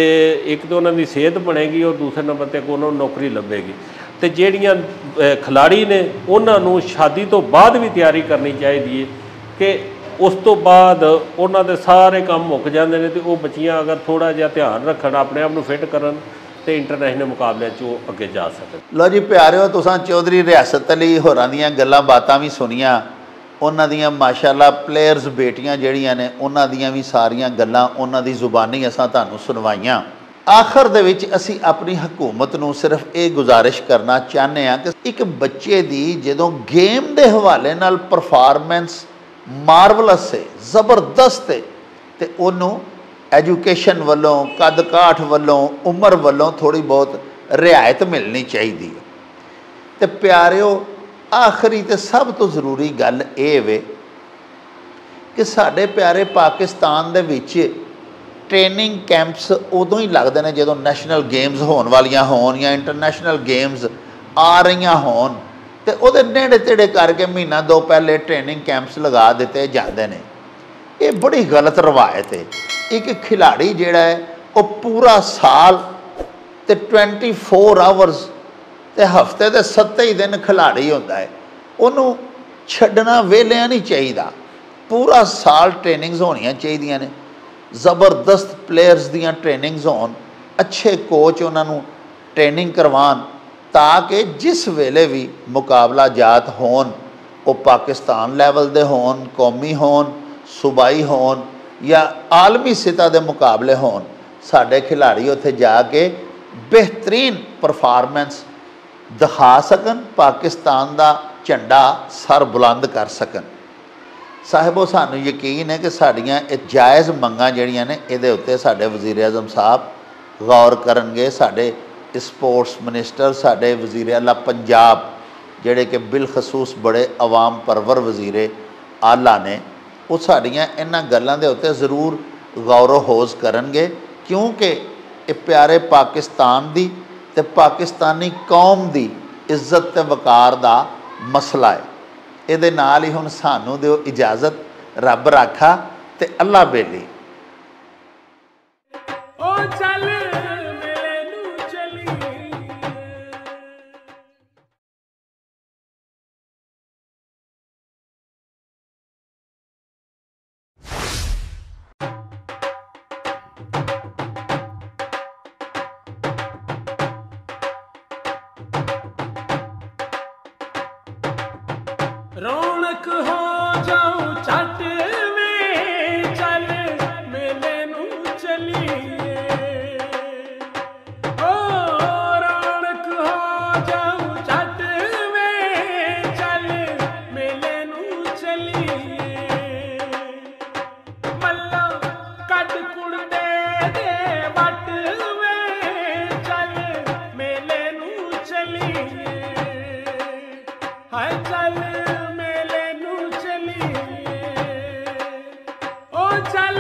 एक तो उन्होंने सेहत बनेगी और दूसरे नंबर पर उन्होंने नौकरी लभेगी। तो जिहड़ियां खिलाड़ी ने उन्होंने शादी तो बाद भी तैयारी करनी चाहिए कि उस तो बाद उन्होंने सारे काम मुक जाते हैं। तो वो बच्चियां अगर थोड़ा जिहा ध्यान रखन, अपने आप को फिट करन तो इंटरनेशनल मुकाबले अगे जा सकन। लो जी प्यारिओ, तुसां चौधरी रियासत अली होरां दीयां गल्लां बातां भी सुनियां, उन्हां दीयां माशाअल्लाह प्लेयर्स बेटियां जिहड़ियां ने उन्हां दीयां भी सारियां गल्लां उन्हां दी जुबानी असां तुहानूं सुनवाईयां। आखिर दे विच असी अपनी हुकूमत नूं सिर्फ ये गुजारिश करना चाहते हैं कि एक बच्चे की जदों गेम के हवाले नाल परफॉर्मेंस मार्वलस है, ज़बरदस्त है, तो उन्होंने एजुकेशन वालों, कद काठ वालों, उम्र वालों थोड़ी बहुत रियायत मिलनी चाहिए। तो प्यारिओ, आखिरी तो सब तो ज़रूरी गल ये वे कि साढ़े प्यारे पाकिस्तान दे विच ट्रेनिंग कैंप्स उदों ही लगते हैं जो नैशनल गेम्स होने वालियां होन या इंटरनैशनल गेम्स आ रही होन, तो वो नेड़े तेड़े करके महीना दो पहले ट्रेनिंग कैंप्स लगा दिते जाते हैं। ये बड़ी गलत रवायत है। एक खिलाड़ी जिहड़ा है वो पूरा साल तो 24 आवर्स तो हफ्ते के 7 ही दिन खिलाड़ी होता है, उन्होंने छड्डना वेलिया नहीं चाहिए। पूरा साल ट्रेनिंग्स होनियां चाहिए ने, ज़बरदस्त प्लेयर्स दियां ट्रेनिंग्स होन, अच्छे कोच उन्होंने ट्रेनिंग करवान, ताकि जिस वेले भी मुकाबला जात होन वो पाकिस्तान लैवल दे होन, कौमी होन, सूबाई होन या आलमी सतह के मुकाबले होन, साढ़े खिलाड़ी उत्थे जाके बेहतरीन परफॉर्मेंस दिखा सकन, पाकिस्तान का झंडा सर बुलंद कर सकन। साहिबो, सानू यकीन है कि साड़ियाँ जायज़ मंगां जिहड़ियां ने इहदे उत्ते साडे वज़ीर आज़म साहब गौर करनगे। साडे स्पोर्ट्स मिनिस्टर, साडे वज़ीर आला पंजाब जिहड़े कि बिलखसूस बड़े अवाम परवर वज़ीर आला ने, वो साड़ियाँ इन्हां गल्लां दे उत्ते ज़रूर गौर होज़ करनगे, क्योंकि ये प्यारे पाकिस्तान दी ते पाकिस्तानी कौम दी इज्जत ते वकार दा मसला है। ये नाल ही हुण सानू दिओ इजाज़त, रब राखा ते अल्लाह बेली। रौनक हो जाऊं छट में, चल मेले नू चलिए। ओ रौनक हो जाऊं छट में, चल मेले नू चलिए। मल्ला कट कुड़ते दे वट में, चल मेले नू चलिए। हाय चल मेले नू चलिए, ओ चल